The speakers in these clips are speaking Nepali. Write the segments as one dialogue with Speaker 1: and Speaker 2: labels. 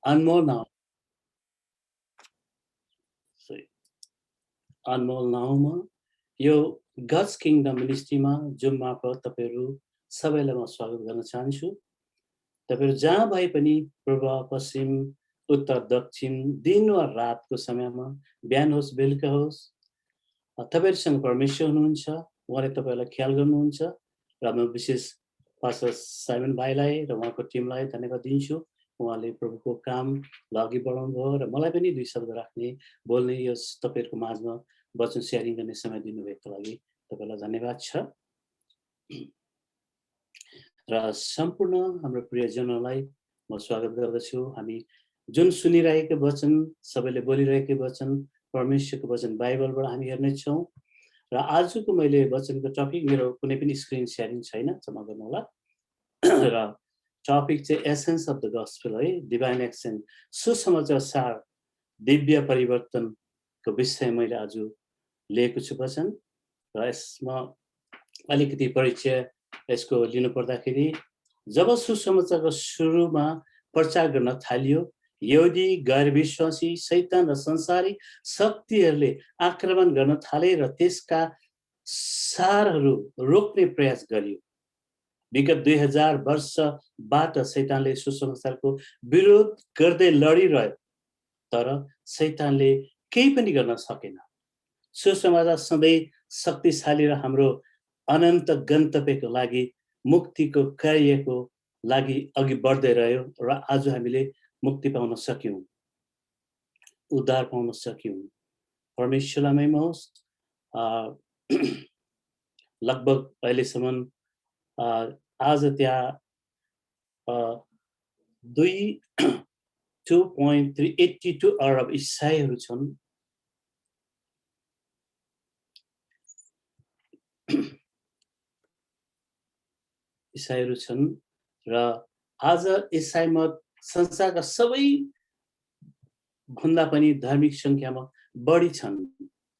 Speaker 1: अनमोल नाउँमा यो गड्स किङडम मिनिस्ट्रीमा जुम मार्फत तपाईहरु सबैलाई म स्वागत गर्न चाहन्छु। तपाईहरु जहाँ भए पनि पूर्व पश्चिम उत्तर दक्षिण दिन वा रातको समयमा बिहान होस् बेलुका होस् तपाईहरुसँग परमेश्वर हुनुहुन्छ, उहाँले तपाईहरुलाई ख्याल गर्नुहुन्छ र म विशेष पास्टर साइमन भाइलाई र उहाँको टिमलाई धन्यवाद दिन्छु। उहाँले प्रभुको काम अघि बढाउनु भयो र मलाई पनि दुई शब्द राख्ने बोल्ने यो तपाईहरुको माझमा वचन शेयरिङ गर्ने समय दिनुभएको लागि तपाईलाई धन्यवाद छ। र सम्पूर्ण हाम्रो प्रियजनहरूलाई म स्वागत गर्दछु। हामी जुन सुनिरहेको वचन, सबैले बोलिरहेको वचन, परमेश्वरको वचन बाइबलबाट हामी हेर्ने छौं। र आजको मैले वचनको टपिक मेरो कुनै पनि स्क्रिन शेयरिङ छैन, क्षमा गर्नु होला। र टपिक चाहिँ एसेन्स अफ द गस्पेल है, डिभाइन एक्सन, सुसमाचार सार, दिव्य परिवर्तनको विषय मैले आज लिएको छु वचन। र यसमा अलिकति परिचय यसको लिनु पर्दाखेरि जब सुसमाचारको सुरुमा प्रचार गर्न थालियो, यहुदी गैर विश्वासी शैतान र संसारी शक्तिहरूले आक्रमण गर्न थाले र त्यसका सारहरू रोक्ने प्रयास गरियो। विगत 2000 वर्षबाट शैतानले सुसमाचारको विरोध गर्दै लडिरह्यो, तर शैतानले केही पनि गर्न सकेन। सुसमाचार सधैँ शक्तिशाली र हाम्रो अनन्त गन्तव्यको लागि, मुक्तिको कार्यको लागि अघि बढ्दै रह्यो र आज हामीले मुक्ति पाउन सक्यौं, उद्धार पाउन सक्यौं। परमेश्वरलाई महिमा होस्। लगभग अहिलेसम्म आज त्यहाँ 2.382 अरब इसाईहरू छन्। इसाईहरू छन् र आज इसाई मत संसारका सबै भन्दा पनि धार्मिक संख्यामा बढी छन्,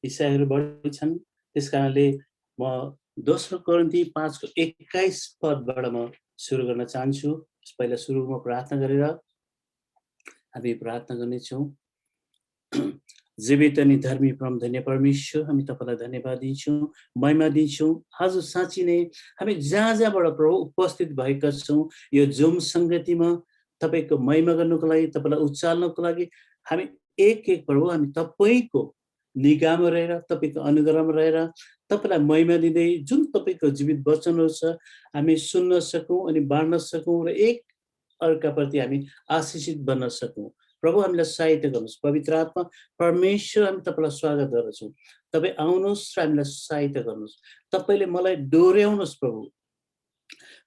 Speaker 1: इसाईहरू बढी छन्। त्यसकारणले म दोस्रो कोरिन्थी 5:21 पदबाट म सुरु गर्न चाहन्छु। पहिला सुरुमा प्रार्थना गरेर हामी प्रार्थना गर्नेछौँ। जीवित अनि धर्मी परम धन्य परमेश्वर, हामी तपाईलाई धन्यवाद दिन्छौँ, महिमा दिन्छौँ। आज साँच्चै नै हामी जहाँ जहाँबाट प्रभु उपस्थित भएका छौँ, यो जुम संगतिमा तपाईको महिमा गर्नुको लागि, तपाईलाई उचाल्नको लागि हामी एक एक प्रभु हामी तपाईको निगाहमा रहेर, तपाईको अनुग्रहमा रहेर तपाईलाई महिमा दिँदै जुन तपाईको जीवित वचनहरू छ हामी सुन्न सकौं अनि बाँड्न सकौं र एक अर्काप्रति हामी आशीषित बन्न सकौं। प्रभु हामीलाई सहायता गर्नुहोस्। पवित्र आत्मा परमेश्वर, हामी तपाईलाई स्वागत गर्दछौँ। तपाई आउनुहोस् र हामीलाई सहायता गर्नुहोस्। तपाईले मलाई डोर्याउनुहोस् प्रभु।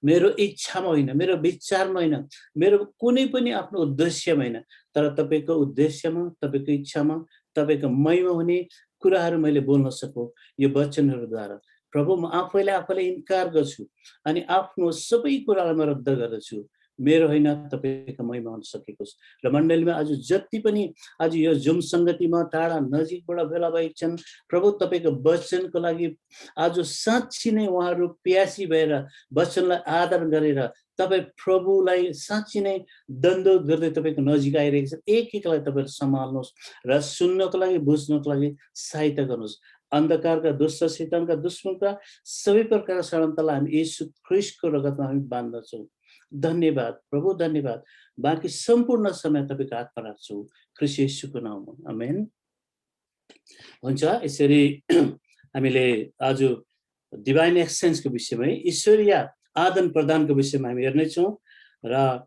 Speaker 1: मेरो इच्छामा होइन, मेरो विचारमा होइन, मेरो कुनै पनि आफ्नो उद्देश्यमा होइन, तर तपाईको उद्देश्यमा, तपाईको इच्छामा, तपाईको महिमा हुने कुराहरू मैले बोल्न सकौं यो वचनहरूद्वारा। प्रभु म आफैलाई इन्कार गर्छु अनि आफ्नो सबै कुरालाई म रद्द गर्दछु। मेरो होइन, तपाईको महिमा हुन सकेको छ। र मण्डलीमा आज जति पनि आज यो जुम संगतिमा टाढा नजिकबाट भेला भएका छन्, प्रभु तपाईको वचनको लागि आज साँच्चै नै उहाँहरू प्यासी भएर वचनलाई आदर गरेर तपाई प्रभुलाई साँच्चै नै दण्डोत गर्दै तपाईको नजिक आइरहेका छन्। एक एकलाई तपाईले सम्हाल्नुहोस् र सुन्नको लागि, बुझ्नको लागि सहायता गर्नुहोस्। अन्धकारका दुष्ट शैतानका दुश्मनका सबै प्रकारका षड्यन्त्रलाई हामी येशू ख्रीष्टको रगतमा हामी बाँड्दछौँ। धन्यवाद प्रभु, धन्यवाद। बाँकी सम्पूर्ण समय तपाईको हातमा राख्छौँ ख्रीष्ट येशूको नाममा, आमेन। हुन्छ, यसरी हामीले आज डिभाइन एक्सचेन्जको विषयमा, ईश्वरीय आदान प्रदानको विषयमा हामी हेर्नेछौँ। र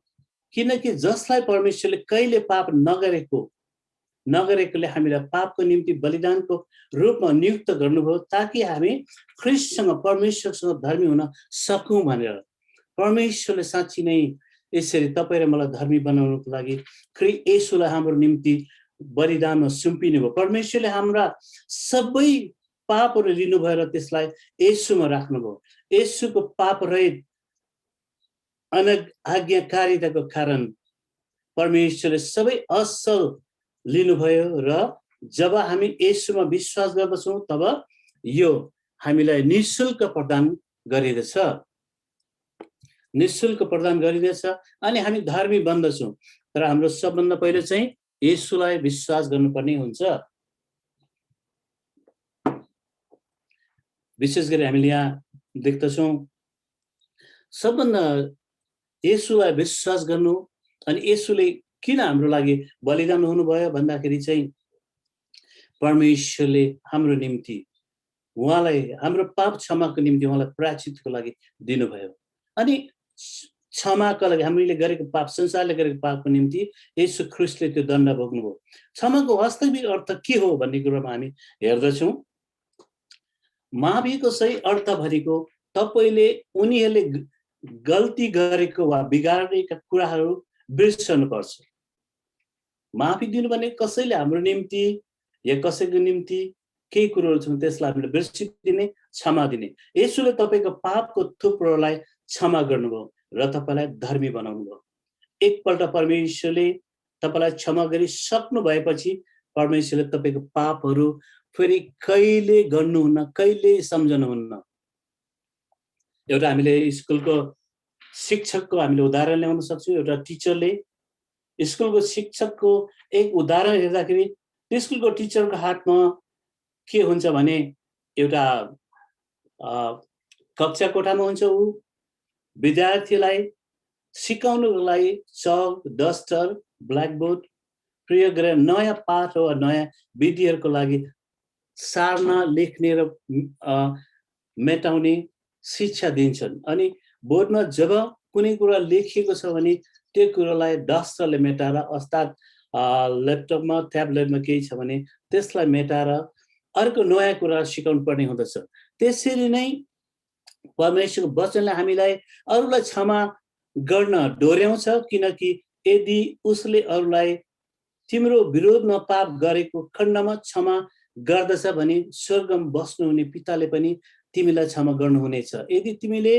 Speaker 1: किनकि जसलाई परमेश्वरले कहिले पाप नगरेकोले हामीलाई पापको निम्ति बलिदानको रूपमा नियुक्त गर्नुभयो, ताकि हामी ख्रीष्टसँग परमेश्वरसँग धर्मी हुन सकौं भनेर। परमेश्वरले साँच्चै नै यसरी तपाईँ र मलाई धर्मी बनाउनको लागि येशूलाई हाम्रो निम्ति बलिदानमा सुम्पिनु भयो। परमेश्वरले हाम्रा सबै पापहरू लिनुभयो र त्यसलाई येशूमा राख्नुभयो। येशूको पाप रहित आज्ञाकारिताको कारण परमेश्वरले सबै असल लिनुभयो र जब हामी येशूमा विश्वास गर्दछौँ तब यो हामीलाई निःशुल्क प्रदान गरिदछ। निःशुल्क प्रदान गरिनेछ अनि हामी धर्मी बन्दछौँ। तर हाम्रो सबभन्दा पहिले चाहिँ येशूलाई विश्वास गर्नुपर्ने हुन्छ। विशेष गरी हामीले यहाँ देख्दछौँ सबभन्दा येशूलाई विश्वास गर्नु अनि येशूले किन हाम्रो लागि बलिदान हुनुभयो भन्दाखेरि चाहिँ परमेश्वरले हाम्रो निम्ति उहाँलाई हाम्रो पाप क्षमाको निम्ति उहाँलाई प्रायश्चितको लागि दिनुभयो अनि क्षमाका लागि हामीले गरेको पाप संसारले गरेको पापको निम्ति येशू ख्रीष्टले त्यो दण्ड भोग्नुभयो। क्षमाको वास्तविक अर्थ के हो भन्ने कुरामा हामी हेर्दछौँ। माफीको सही अर्थ भनेको तपाईले उनीहरूले गल्ती गरेको वा बिगारेका कुराहरू बिर्सनुपर्छ। माफी दिनु भने कसैले हाम्रो निम्ति या कसैको निम्ति केही कुरोहरू छन् त्यसलाई हामीले बिर्सिदिने, क्षमा दिने। येशूले तपाईको पापको थुप्रोलाई क्षमा गर्नुभयो र तपाईलाई धर्मी बनाउनुभयो। एकपल्ट परमेश्वरले तपाईलाई क्षमा गरिसक्नु भएपछि परमेश्वरले तपाईको पापहरू फेरि कहिले गर्नुहुन्न, कहिले सम्झनुहुन्न। एउटा हामीले स्कुलको शिक्षकको हामीले उदाहरण ल्याउन सक्छौँ। एउटा टिचरले स्कुलको शिक्षकको एक उदाहरण हेर्दाखेरि स्कुलको टिचरको हातमा के हुन्छ भने एउटा कक्षा कोठामा हुन्छ, ऊ विद्यार्थीलाई सिकाउनुको लागि चक, डस्टर, ब्ल्याकबोर्ड प्रयोग गरेर नयाँ पाठ वा नयाँ विधिहरूको लागि सार्न, लेख्ने र मेटाउने शिक्षा दिन्छन्। अनि बोर्डमा जब कुनै कुरा लेखिएको छ भने त्यो कुरालाई डस्टरले मेटाएर अर्थात् ल्यापटपमा, ट्याब्लेटमा केही छ भने त्यसलाई मेटाएर अर्को नयाँ कुरा सिकाउनु पर्ने हुँदछ। त्यसरी नै परमेश्वरको वचनले हामीलाई अरूलाई क्षमा गर्न डोर्याउँछ, किनकि यदि उसले अरूलाई तिम्रो विरोधमा पाप गरेको खण्डमा क्षमा गर्दछ भने स्वर्गमा बस्नुहुने पिताले पनि तिमीलाई क्षमा गर्नुहुनेछ। यदि तिमीले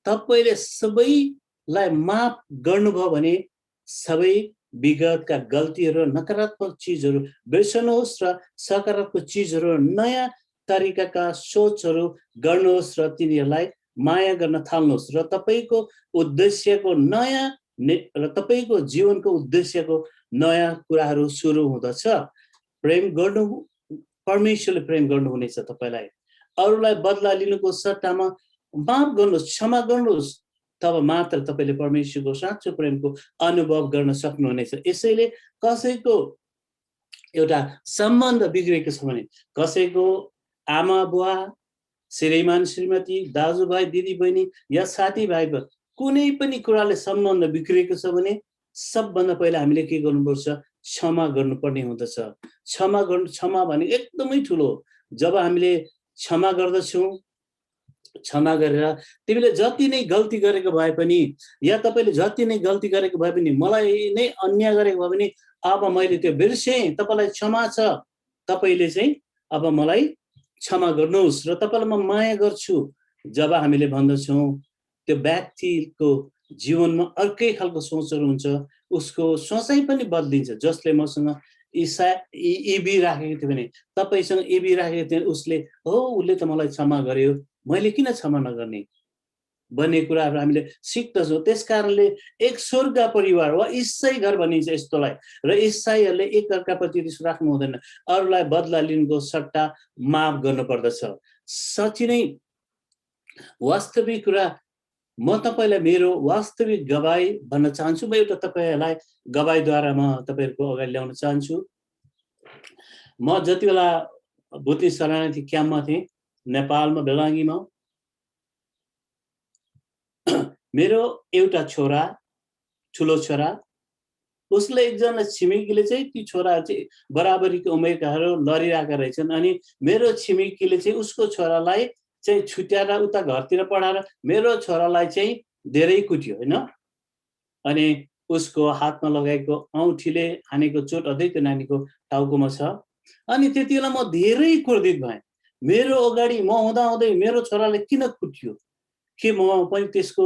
Speaker 1: तपाईले सबैलाई माफ गर्नुभयो भने सबै विगतका गल्तीहरू, नकारात्मक चिजहरू बिर्सनुहोस् र सकारात्मक चिजहरू, नयाँ तरिकाका सोचहरू गर्नुहोस् र तिनीहरूलाई माया गर्न थाल्नुहोस् र तपाईको उद्देश्यको नयाँ र तपाईको जीवनको उद्देश्यको नयाँ कुराहरू सुरु हुँदछ। प्रेम गर्नु, परमेश्वरले प्रेम गर्नुहुनेछ तपाईलाई। अरूलाई बदला लिनुको सट्टामा माफ गर्नुहोस्, क्षमा गर्नुहोस्, तब मात्र तपाईले परमेश्वरको साँचो प्रेमको अनुभव गर्न सक्नुहुनेछ। यसैले कसैको एउटा सम्बन्ध बिग्रेको छ भने, कसैको आमा बुवा, श्रीमान श्रीमती, दाजुभाइ दिदीबहिनी या साथीभाइको कुनै पनि कुराले सम्बन्ध बिग्रेको छ भने सबभन्दा पहिला हामीले के गर्नुपर्छ? क्षमा गर्नुपर्ने हुँदछ। क्षमा भने एकदमै ठुलो। जब हामीले क्षमा गर्दछौँ, क्षमा गरेर तिमीले जति नै गल्ती गरेको भए पनि या तपाईले जति नै गल्ती गरेको भए पनि, मलाई नै अन्याय गरेको भए पनि अब मैले त्यो बिर्सेँ, तपाईलाई क्षमा छ, तपाईले चाहिँ अब मलाई क्षमा गर्नुहोस् र तपाईलाई म माया गर्छु। जब हामीले भन्दछौँ त्यो व्यक्तिको जीवनमा अर्कै खालको सोचहरू हुन्छ, उसको सोचाइ पनि बदलिन्छ। जसले मसँग इबी राखेको थियो भने, तपाईसँग इबी राखेको थियो, उसले उसले त मलाई क्षमा गर्यो, मैले किन क्षमा नगर्ने भन्ने कुराहरू हामीले सिक्दछौँ। त्यसकारणले एक स्वर्ग परिवार वा ईसाई घर भनिन्छ यस्तोलाई, र ईसाईहरूले एकअर्काप्रति रिस राख्नु हुँदैन, अरूलाई बदला लिनुको सट्टा माफ गर्नुपर्दछ। साँच्चै नै वास्तविक कुरा म तपाईलाई मेरो वास्तविक गवाई भन्न चाहन्छु। म एउटा तपाईलाई गवाईद्वारा म तपाईहरुको अगाडि ल्याउन चाहन्छु। म जति बेला बुद्धि शरणार्थी क्याम्पमा थिएँ नेपालमा, बेलाङ्गीमा, मेरो एउटा छोरा, ठुलो छोरा, उसले एकजना छिमेकीले चाहिँ ती छोराहरू चाहिँ बराबरीको उमेरकाहरू लडिरहेका रहेछन्। अनि मेरो छिमेकीले चाहिँ उसको छोरालाई चाहिँ छुट्याएर उता घरतिर पढाएर मेरो छोरालाई चाहिँ धेरै कुट्यो हैन। अनि उसको हातमा लगाएको औँठीले हानेको चोट अझै त्यो नानीको टाउकोमा छ। अनि त्यतिबेला म धेरै क्रोधित भएँ। मेरो अगाडि म हुँदाहुँदै मेरो छोराले किन कुट्यो? के म पनि त्यसको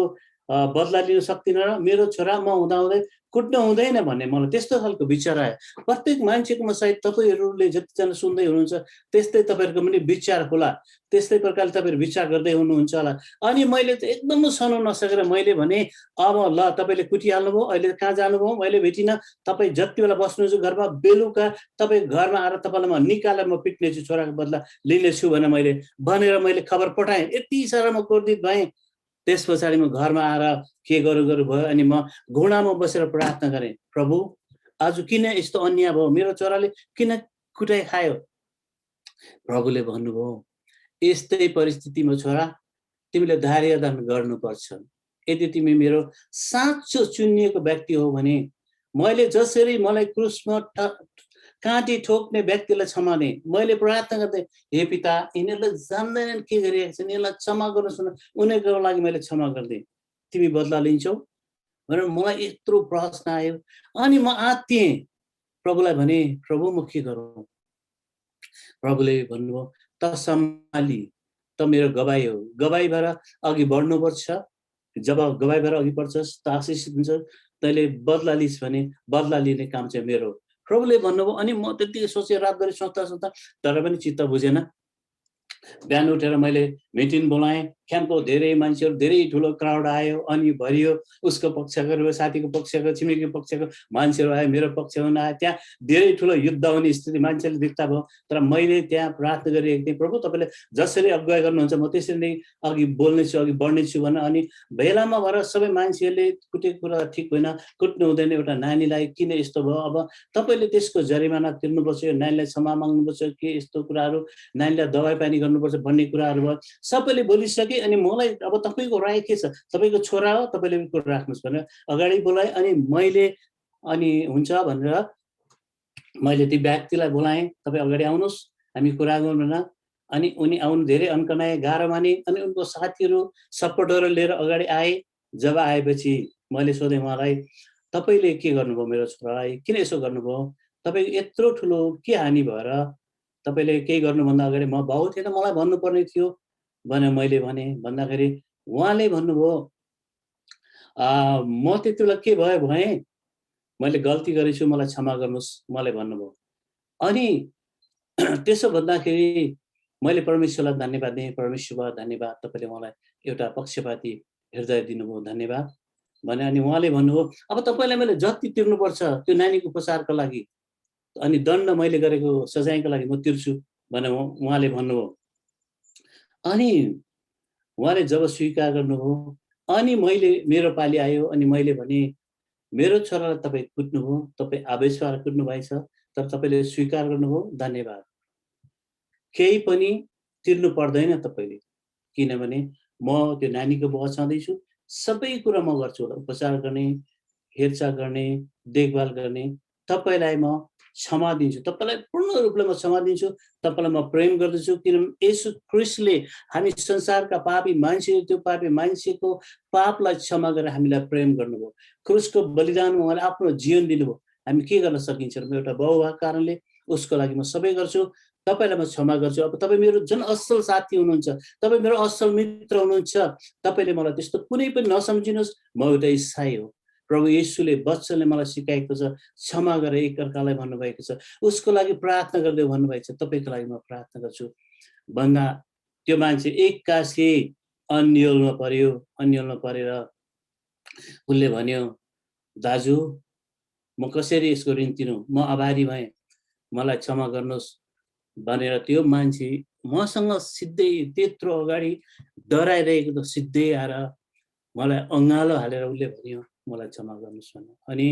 Speaker 1: बदला लिन सक्दिनँ र? मेरो छोरा म हुँदाहुँदै कुट्न हुँदैन भन्ने मलाई त्यस्तो खालको विचार आयो। प्रत्येक मान्छेकोमा सायद तपाईँहरूले जतिजना सुन्दै हुनुहुन्छ त्यस्तै तपाईँहरूको पनि विचार होला, त्यस्तै प्रकारले तपाईँहरू विचार गर्दै हुनुहुन्छ होला। अनि मैले चाहिँ एकदमै सहन नसकेर मैले भने, अब ल तपाईँले कुटिहाल्नुभयो, अहिले कहाँ जानुभयो मैले भेटिनँ, तपाईँ जति बेला बस्नुहुन्छ घरमा, बेलुका तपाईँ घरमा आएर तपाईँलाई म निकालेर म पिट्नेछु, छोराको बदला लिनेछु भनेर मैले खबर पठाएँ। यति साह्रो म क्रोधित भएँ। त्यस पछाडि म घरमा आएर के गरौँ भयो, अनि म घुँडामा बसेर प्रार्थना गरेँ, प्रभु आज किन यस्तो अन्याय भयो, मेरो छोराले किन कुटाइ खायो? प्रभुले भन्नुभयो, यस्तै परिस्थितिमा छोरा तिमीले धार्यदान गर्नुपर्छ। यदि तिमी मेरो साँचो चुनिएको व्यक्ति हो भने मैले जसरी मलाई क्रुसमा काँटी ठोक्ने व्यक्तिलाई क्षमा दिएँ, मैले प्रार्थना गर्दै, हे पिता यिनीहरूले जान्दैनन् के गरिरहेको छन्, यिनीहरूलाई क्षमा गर्नुहोस् न, उनीहरूको लागि मैले क्षमा गरिदिएँ, तिमी बदला लिन्छौ भनेर मलाई यत्रो प्रश्न आयो। अनि म आत्तिएँ, प्रभुलाई भने, प्रभु म के गरौँ? प्रभुले भन्नुभयो, त सम्हाली, त मेरो गवाई हो, गवाई भएर अघि बढ्नुपर्छ। जब गवाई भएर अघि बढ्छस् त आशिषित हुन्छ, तैँले बदला लिस् भने बदला लिने काम चाहिँ मेरो। प्रभुले भन्नुभयो। अनि म त्यतिकै सोचेँ, रातभरि सोच्दा तर पनि चित्त बुझेन। बिहान उठेर मैले मिटिङ बोलाएँ, क्याम्पको धेरै मान्छेहरू, धेरै ठुलो क्राउड आयो, अनि भरियो। उसको पक्षको, साथीको पक्षको, छिमेकीको पक्षको मान्छेहरू आयो, मेरो पक्षमा आयो। त्यहाँ धेरै ठुलो युद्ध हुने स्थिति मान्छेले देख्दा भयो। तर मैले त्यहाँ प्रार्थना गरिरहेको थिएँ, प्रभु तपाईँले जसरी अगुवाई गर्नुहुन्छ म त्यसरी नै अघि बोल्नेछु, अघि बढ्नेछु भनेर। अनि भेलामा भएर सबै मान्छेहरूले कुटेको कुरा ठिक होइन, कुट्नु हुँदैन, एउटा नानीलाई किन यस्तो भयो, अब तपाईँले त्यसको जरिमाना तिर्नुपर्छ, यो नानीलाई क्षमा माग्नुपर्छ, के यस्तो कुराहरू, नानीलाई दबाई पानी गर्नुपर्छ भन्ने कुराहरू भयो। सबैले बोलिसके। अनि मलाई अब तपाईँको राय के छ, तपाईँको छोरा हो, तपाईँले कुरा राख्नुहोस् भनेर अगाडि बोलाएँ। अनि मैले अनि हुन्छ भनेर मैले ती व्यक्तिलाई बोलाएँ, तपाईँ अगाडि आउनुहोस्, हामी कुरा गरौँ न। अनि उनी आउनु धेरै अन्कनाए, गाह्रो माने। अनि उनको साथीहरू, सपोर्टरहरू लिएर अगाडि आए। जब आएपछि मैले सोधेँ उहाँलाई, तपाईँले के गर्नुभयो मेरो छोरालाई, किन यसो गर्नुभयो, तपाईँको यत्रो ठुलो के हानि भएर तपाईँले केही गर्नुभन्दा अगाडि म भाउ थिएन, मलाई भन्नुपर्ने थियो भनेर मैले भने। भन्दाखेरि उहाँले भन्नुभयो, म त्यति बेला के भयो भएँ, मैले गल्ती गरेछु, मलाई क्षमा गर्नुहोस्, मलाई भन्नुभयो। अनि त्यसो भन्दाखेरि मैले परमेश्वरलाई धन्यवाद दिएँ, परमेश्वर धन्यवाद, तपाईँले मलाई एउटा पक्षपाती हृदय दिनुभयो, धन्यवाद भने। अनि उहाँले भन्नुभयो, अब तपाईँलाई मैले जति तिर्नुपर्छ त्यो नानीको उपचारको लागि, अनि दण्ड मैले गरेको सजायको लागि म तिर्छु भनेर उहाँले भन्नुभयो। अनि उहाँले जब स्वीकार गर्नुभयो, अनि मैले मेरो पाली आयो। अनि मैले भने, मेरो छोरालाई तपाईँ कुट्नुभयो, तपाईँ आवेश भएर कुट्नु भएछ, तर तपाईँले स्वीकार गर्नुभयो, धन्यवाद। केही पनि तिर्नु पर्दैन तपाईँले, किनभने म त्यो नानीको बुवा छँदैछु, सबै कुरा म गर्छु, उपचार गर्ने, हेरचाह गर्ने, देखभाल गर्ने। तपाईँलाई म क्षमा दिन्छु, तपाईँलाई पूर्ण रूपले म क्षमा दिन्छु, तपाईँलाई म प्रेम गर्दछु। किनभने येशू ख्रिस्टले हामी संसारका पापी मान्छे, त्यो पापी मान्छेको पापलाई क्षमा गरेर हामीलाई प्रेम गर्नुभयो। क्रुसको बलिदानमा उहाँले आफ्नो जीवन दिनुभयो। हामी के गर्न सकिन्छ र एउटा बाउ भएको कारणले उसको लागि म सबै गर्छु। तपाईँलाई म क्षमा गर्छु। अब तपाईँ मेरो जुन असल साथी हुनुहुन्छ, तपाईँ मेरो असल मित्र हुनुहुन्छ, तपाईँले मलाई त्यस्तो कुनै पनि नसम्झिनुहोस्, म एउटा ईसाई हो। प्रभु येशूले वचनले मलाई सिकाएको छ, क्षमा गरेर एकअर्कालाई भन्नुभएको छ, उसको लागि प्रार्थना गर्दै भन्नुभएको छ, तपाईँको लागि म प्रार्थना गर्छु भन्दा त्यो मान्छे एक्कासी अन्योलमा पर्यो। अन्योलमा परेर उसले भन्यो, दाजु म कसरी यसको ऋण तिरौँ, म आभारी भएँ, मलाई क्षमा गर्नुहोस् भनेर त्यो मान्छे मसँग सिधै त्यत्रो अगाडि डराइरहेको त सिधै आएर मलाई अँगालो हालेर उसले भन्यो, मलाई क्षमा गर्नुहोस् भनेर। अनि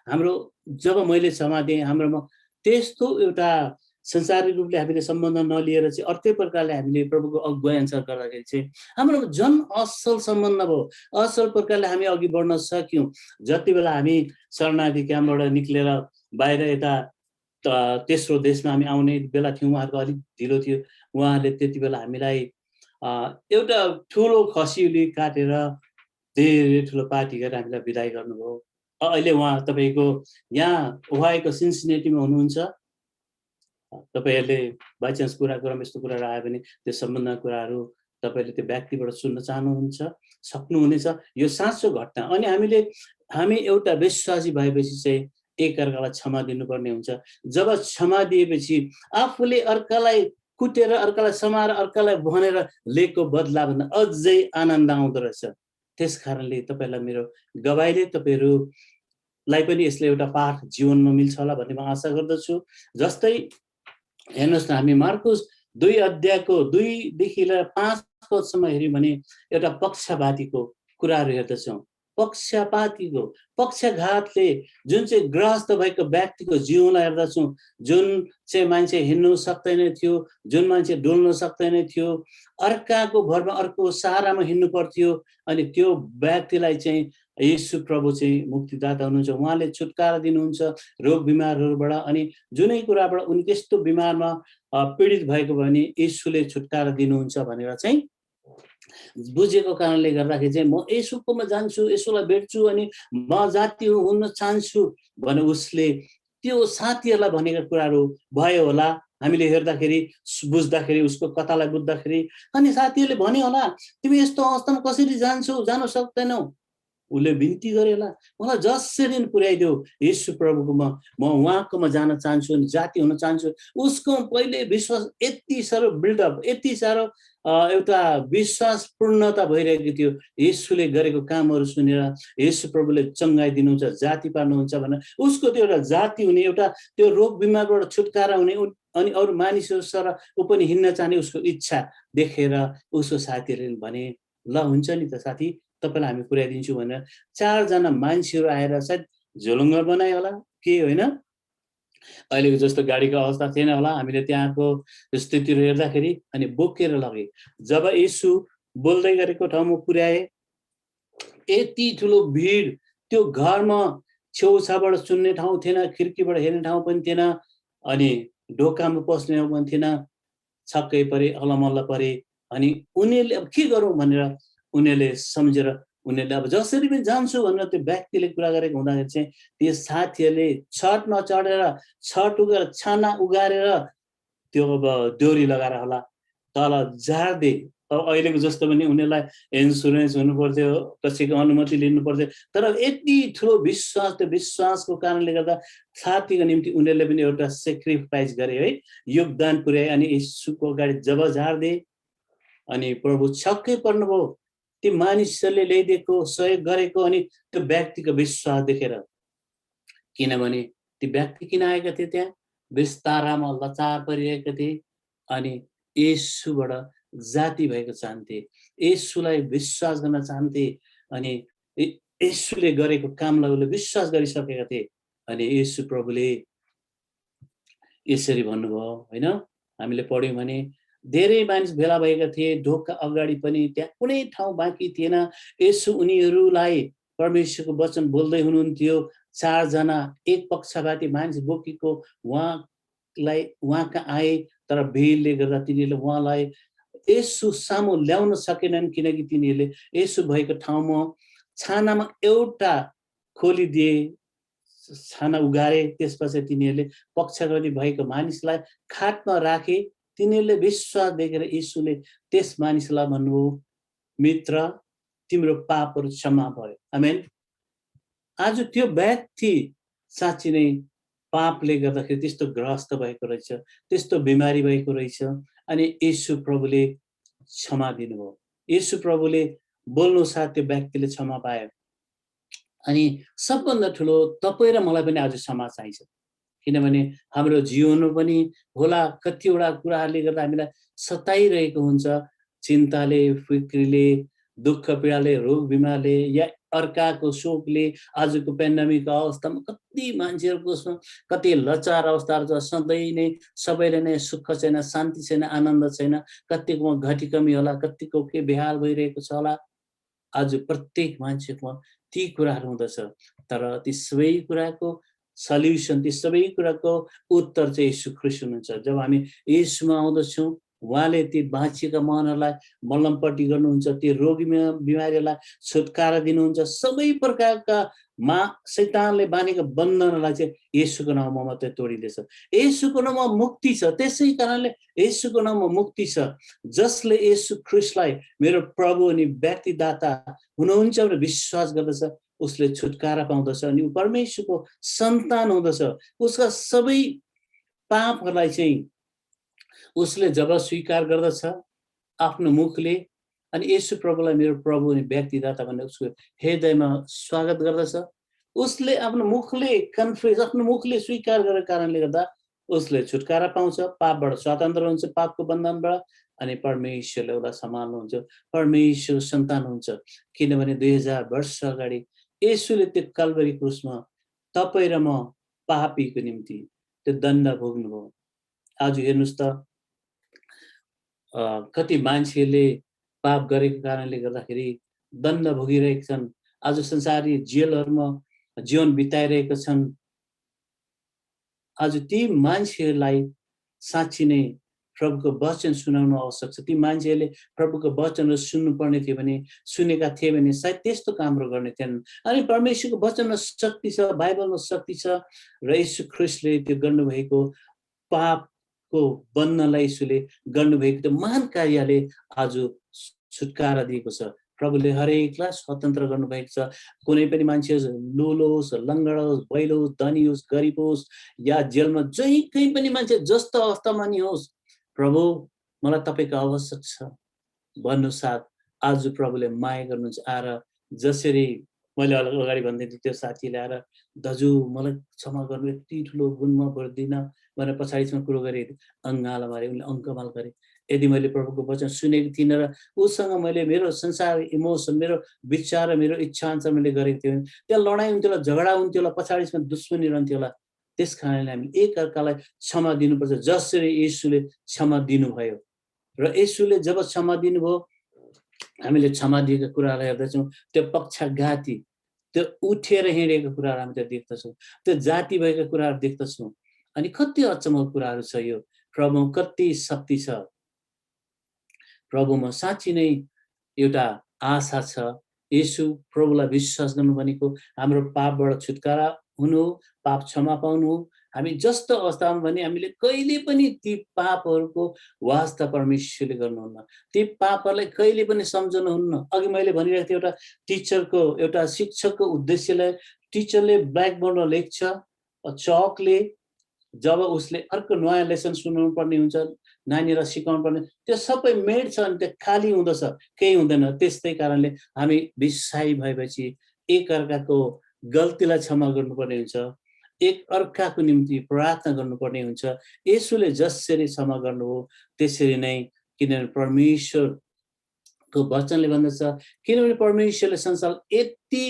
Speaker 1: हाम्रो जब मैले क्षमा दिएँ, हाम्रोमा त्यस्तो एउटा संसारिक रूपले हामीले सम्बन्ध नलिएर चाहिँ अर्कै प्रकारले हामीले प्रभुको अगुवाई अनुसार गर्दाखेरि चाहिँ हाम्रो झन् असल सम्बन्ध भयो, असल प्रकारले हामी अघि बढ्न सक्यौँ। जति बेला हामी शरणार्थी क्याम्पबाट निक्लेर बाहिर यता तेस्रो देशमा हामी आउने बेला थियौँ, उहाँहरूको अलिक ढिलो थियो। उहाँहरूले त्यति बेला हामीलाई एउटा ठुलो खसीले काटेर धेरै ठुलो पार्टी गरेर हामीलाई बिदाई गर्नुभयो। अहिले उहाँ तपाईँको यहाँ ओहायोको सिन्सिनेटीमा हुनुहुन्छ। तपाईँहरूले बाइचान्स कुरा गरौँ, यस्तो कुराहरू आयो भने त्यो सम्बन्धका कुराहरू तपाईँले त्यो व्यक्तिबाट सुन्न चाहनुहुन्छ, सक्नुहुनेछ। यो साँचो घटना। अनि हामीले हामी एउटा विश्वासी भएपछि चाहिँ एकअर्कालाई क्षमा दिनुपर्ने हुन्छ। जब क्षमा दिएपछि आफूले अर्कालाई कुटेर, अर्कालाई समाएर, अर्कालाई भनेर लिएको बदलाभन्दा अझै आनन्द आउँदो रहेछ। त्यसकारणले तपाईँलाई मेरो गवाईले तपाईँहरूलाई पनि यसले एउटा पाठ जीवनमा मिल्छ होला भन्ने म आशा गर्दछु। जस्तै हेर्नुहोस् न, हामी मार्कुस 2 अध्यायको 2 देखि लिएर 5 पदसम्म हेऱ्यौँ भने एउटा पक्षपातीको कुराहरू हेर्दछौँ। पक्षपातीको पक्षघातले जुन चाहिँ ग्रस्त भएको व्यक्तिको जीवनलाई हेर्दछौँ, जुन चाहिँ मान्छे हिँड्नु सक्दैन थियो, जुन मान्छे डुल्न सक्दैन थियो, अर्काको भरमा अर्को सहारामा हिँड्नु पर्थ्यो, अनि त्यो व्यक्तिलाई चाहिँ येशू प्रभु चाहिँ मुक्तिदाता हुनुहुन्छ। उहाँले छुटकारा दिनुहुन्छ रोग बिमारहरूबाट। अनि जुनै कुराबाट उनी त्यस्तो बिमारमा पीडित भएको भने येशूले छुटकारा दिनुहुन्छ भनेर चाहिँ बुझेको कारणले गर्दाखेरि चाहिँ म येशूकोमा जान्छु, येशूलाई भेट्छु, अनि म जाति हुन चाहन्छु भने उसले त्यो साथीहरूलाई भनेका कुराहरू भयो होला। हामीले हेर्दाखेरि बुझ्दाखेरि उसको कथालाई बुझ्दाखेरि अनि साथीहरूले भन्यो होला, तिमी यस्तो अवस्थामा कसरी जान्छौ, जान सक्दैनौ। उसले बिन्ती गरेला, मलाई जसरी पुर्याइदेऊ येशू प्रभुकोमा, म उहाँकोमा जान चाहन्छु अनि जाति हुन चाहन्छु। उसको पहिले विश्वास यति साह्रो बिल्डअप, यति साह्रो एउटा विश्वास पूर्णता भइरहेको थियो। येशूले गरेको कामहरू सुनेर येशू प्रभुले चङ्गाइ दिनुहुन्छ, जाति पार्नुहुन्छ भनेर उसको त्यो एउटा जाति हुने, एउटा त्यो रोग बिमारबाट छुटकारा हुने अनि अरू मानिसहरूसँग ऊ पनि हिँड्न चाहने उसको इच्छा देखेर उसको साथीहरूले भने, ल हुन्छ नि त साथी, तपाईँलाई हामी पुर्याइदिन्छु भनेर 4 जना मान्छेहरू आएर सायद झोलुङ्गा बनायो होला के, होइन? अहिलेको जस्तो गाडीको अवस्था थिएन होला। हामीले त्यहाँको स्थितिहरू हेर्दाखेरि अनि बोकेर लगे। जब येशू बोल्दै गरेको ठाउँमा पुर्याए, यति ठुलो भिड, त्यो घरमा छेउछाउबाट सुन्ने ठाउँ थिएन, खिड्कीबाट हेर्ने ठाउँ पनि थिएन, अनि ढोकामा पस्ने ठाउँ पनि थिएन। छक्कै परे, अलमल्ल परे। अनि उनीहरूले अब के गरौँ भनेर उनीहरूले सम्झेर उनीहरूले अब जसरी पनि जान्छु भनेर त्यो व्यक्तिले कुरा गरेको हुँदाखेरि चाहिँ त्यो साथीहरूले छत नचढेर, छत उगाएर, छाना उगारेर त्यो अब डोरी लगाएर होला तल झार्दे। अब अहिलेको जस्तो पनि उनीहरूलाई इन्सुरेन्स हुनु पर्थ्यो, कसैको अनुमति लिनु पर्थ्यो, तर यति ठुलो विश्वास, त्यो विश्वासको कारणले गर्दा साथीको निम्ति उनीहरूले पनि एउटा सेक्रिफाइस गरे है, योगदान पुर्याए। अनि येशूको अगाडि जब झार्दे अनि प्रभु छक्कै पर्नुभयो ती मानिसहरूले ल्याइदिएको सहयोग गरेको अनि त्यो व्यक्तिको विश्वास देखेर। किनभने ती व्यक्ति किन आएका थिए त्यहाँ? विस्तारामा लाचार परिरहेका थिए अनि येशूबाट जाति भएको चाहन्थे, येशूलाई विश्वास गर्न चाहन्थे, अनि येशूले गरेको कामलाई उसले विश्वास गरिसकेका थिए। अनि येशू प्रभुले यसरी भन्नुभयो, होइन? हामीले पढ्यौँ भने धेरै मानिस भेला भएका थिए, ढोका अगाडि पनि त्यहाँ कुनै ठाउँ बाँकी थिएन। येशू उनीहरूलाई परमेश्वरको वचन बोल्दै हुनुहुन्थ्यो। 4 जना एक पक्षपाती मानिस बोकेको उहाँका आए, तर भिडले गर्दा तिनीहरूले उहाँलाई येशू सामु ल्याउन सकेनन्, किनकि तिनीहरूले येशू भएको ठाउँमा छानामा एउटा खोलिदिए, छाना उगारे। त्यसपछि तिनीहरूले पक्षपाती भएको मानिसलाई खाटमा राखे। तिनीहरूले विश्वास देखेर येशूले त्यस मानिसलाई भन्नुभयो, मित्र, तिम्रो पापहरू क्षमा भयो। आमेन। आज त्यो व्यक्ति साँच्चै नै पापले गर्दाखेरि त्यस्तो ग्रस्त भएको रहेछ, त्यस्तो बिमारी भएको रहेछ, अनि येशू प्रभुले क्षमा दिनुभयो। येशू प्रभुले बोल्नु साथ त्यो व्यक्तिले क्षमा पायो। अनि सबभन्दा ठुलो तपाईँ र मलाई पनि आज क्षमा चाहिन्छ, किनभने हाम्रो जीवनमा पनि होला कतिवटा कुराहरूले गर्दा हामीलाई सताइरहेको हुन्छ। चिन्ताले, फिक्रीले, दुःख पीडाले, रोग बिमारले, या अर्काको शोकले, आजको पेन्डेमिकको अवस्थामा कति मान्छेहरूको कति लचार अवस्थाहरू छ। सधैँ नै सबैले नै सुख छैन, शान्ति छैन, आनन्द छैन। कतिकोमा घटी कमी होला, कतिको के बेहाल भइरहेको छ होला। आज प्रत्येक मान्छेकोमा ती कुराहरू हुँदछ, तर ती सबै कुराको सल्युसन, ती सबै कुराको उत्तर चाहिँ येशू ख्रीष्ट हुनुहुन्छ। जब हामी येशूमा आउँदछौँ, उहाँले ती बाँचिएका मनहरूलाई मलमपट्टि गर्नुहुन्छ, ती रोगी बिमारीहरूलाई छुटकारा दिनुहुन्छ। सबै प्रकारका शैतानले बाँधेका बन्धनहरूलाई चाहिँ येशूको नाउँमा मात्रै तोडिँदैछ। येशूको नाउँमा मुक्ति छ। त्यसै कारणले येशूको नाउँमा मुक्ति छ। जसले येशू ख्रीष्टलाई मेरो प्रभु अनि व्यक्तिदाता हुनुहुन्छ भनेर विश्वास गर्दछ, उसले छुटकारा पाउँदछ अनि ऊ परमेश्वरको सन्तान हुँदछ। उसका सबै पापहरूलाई चाहिँ उसले जब स्वीकार गर्दछ आफ्नो मुखले अनि येशू प्रभुलाई मेरो प्रभु अनि व्यक्तिदाता भनेर उसको हृदयमा स्वागत गर्दछ, उसले आफ्नो मुखले कन्फेस आफ्नो मुखले स्वीकार गरेको कारणले गर्दा उसले छुटकारा पाउँछ, पापबाट स्वतन्त्र हुन्छ, पापको बन्धनबाट अनि परमेश्वरले उसलाई सम्हाल्नुहुन्छ, परमेश्वर सन्तान हुन्छ। किनभने 2000 वर्ष अगाडि येशूले त्यो कल्भरी क्रुसमा तपाईँ र म पापीको निम्ति त्यो दण्ड भोग्नुभयो। आज हेर्नुहोस् त कति मान्छेले पाप गरेको कारणले गर्दाखेरि दण्ड भोगिरहेका छन्। आज संसारी जेलहरूमा जीवन बिताइरहेका छन्। आज ती मान्छेहरूलाई साँच्ची नै प्रभुको वचन सुनाउनु आवश्यक छ। ती मान्छेहरूले प्रभुको वचनहरू सुन्नुपर्ने थियो भने, सुनेका थिए भने सायद त्यस्तो कामहरू गर्ने थिएनन्। अनि परमेश्वरको वचनमा शक्ति छ, बाइबलमा शक्ति छ र येशू ख्रीष्टले त्यो गर्नुभएको पापको बन्धनलाई येशूले गर्नुभएको त्यो महान कार्यले आज छुटकारा दिएको छ। प्रभुले हरेकलाई स्वतन्त्र गर्नुभएको छ। कुनै पनि मान्छे लुलो होस्, लङ्गडा होस्, बैलो होस्, धनी होस्, गरिब होस् या जेलमा जहीँ कहीँ पनि मान्छे जस्तो अवस्थामा नि होस्, प्रभु मलाई तपाईँको आवश्यक छ भन्नु साथ आज प्रभुले माया गर्नुहुन्छ। आएर जसरी मैले अगाडि भन्दै थिएँ त्यो साथीले आएर दाजु मलाई क्षमा गर्नु, यति ठुलो गुणमा पर्दिनँ भनेर पछाडिसम्म कुरो गरे, अङ्गाला मारे, उनले अङ्कमाल गरे। यदि मैले प्रभुको वचन सुनेको थिइनँ र उसँग मैले मेरो संसार इमोसन, मेरो विचार, मेरो इच्छा अनुसार मैले गरेको थिएँ भने त्यहाँ लडाइँ हुन्थ्यो होला, झगडा हुन्थ्यो होला, पछाडिसम्म दुश्मनी रहन्थ्यो होला। त्यस कारणले हामी एकअर्कालाई क्षमा दिनुपर्छ जसरी येशूले क्षमा दिनुभयो। र येशूले जब क्षमा दिनुभयो, हामीले क्षमा दिएका कुरालाई हेर्दछौँ, त्यो पक्षघाती, त्यो उठेर हिँडेको कुराहरू हामी त्यहाँ देख्दछौँ, त्यो जाति भएका कुराहरू देख्दछौँ। अनि कति अचम्मको कुराहरू छ। यो प्रभुमा कति शक्ति छ। प्रभुमा साँच्ची नै एउटा आशा छ। येशू प्रभुलाई विश्वास गर्नु भनेको हाम्रो पापबाट छुटकारा हुनु, पाप क्षमा पाउनु। हामी जस्तो अवस्थामा भने हामीले कहिले पनि ती पापहरूको वास्ता परमेश्वरले गर्नुहुन्न, ती पापहरूलाई कहिले पनि सम्झनुहुन्न। अघि मैले भनिरहेको थिएँ, एउटा टिचरको, एउटा शिक्षकको उद्देश्यलाई, टिचरले ब्ल्याकबोर्डमा लेख्छ, चकले जब उसले अर्को नयाँ लेसन सुनाउनु पर्ने हुन्छ, नानीहरूलाई सिकाउनु पर्ने, त्यो सबै मेड छ अनि त्यो खाली हुँदछ, केही हुँदैन। त्यस्तै कारणले हामी विश्वासी भएपछि एकअर्काको गल्तीलाई क्षमा गर्नुपर्ने हुन्छ, एक अर्काको निम्ति प्रार्थना गर्नुपर्ने हुन्छ। येशूले जसरी क्षमा गर्नुभयो त्यसरी नै, किनभने परमेश्वरको वचनले भन्दछ, किनभने परमेश्वरले संसार यति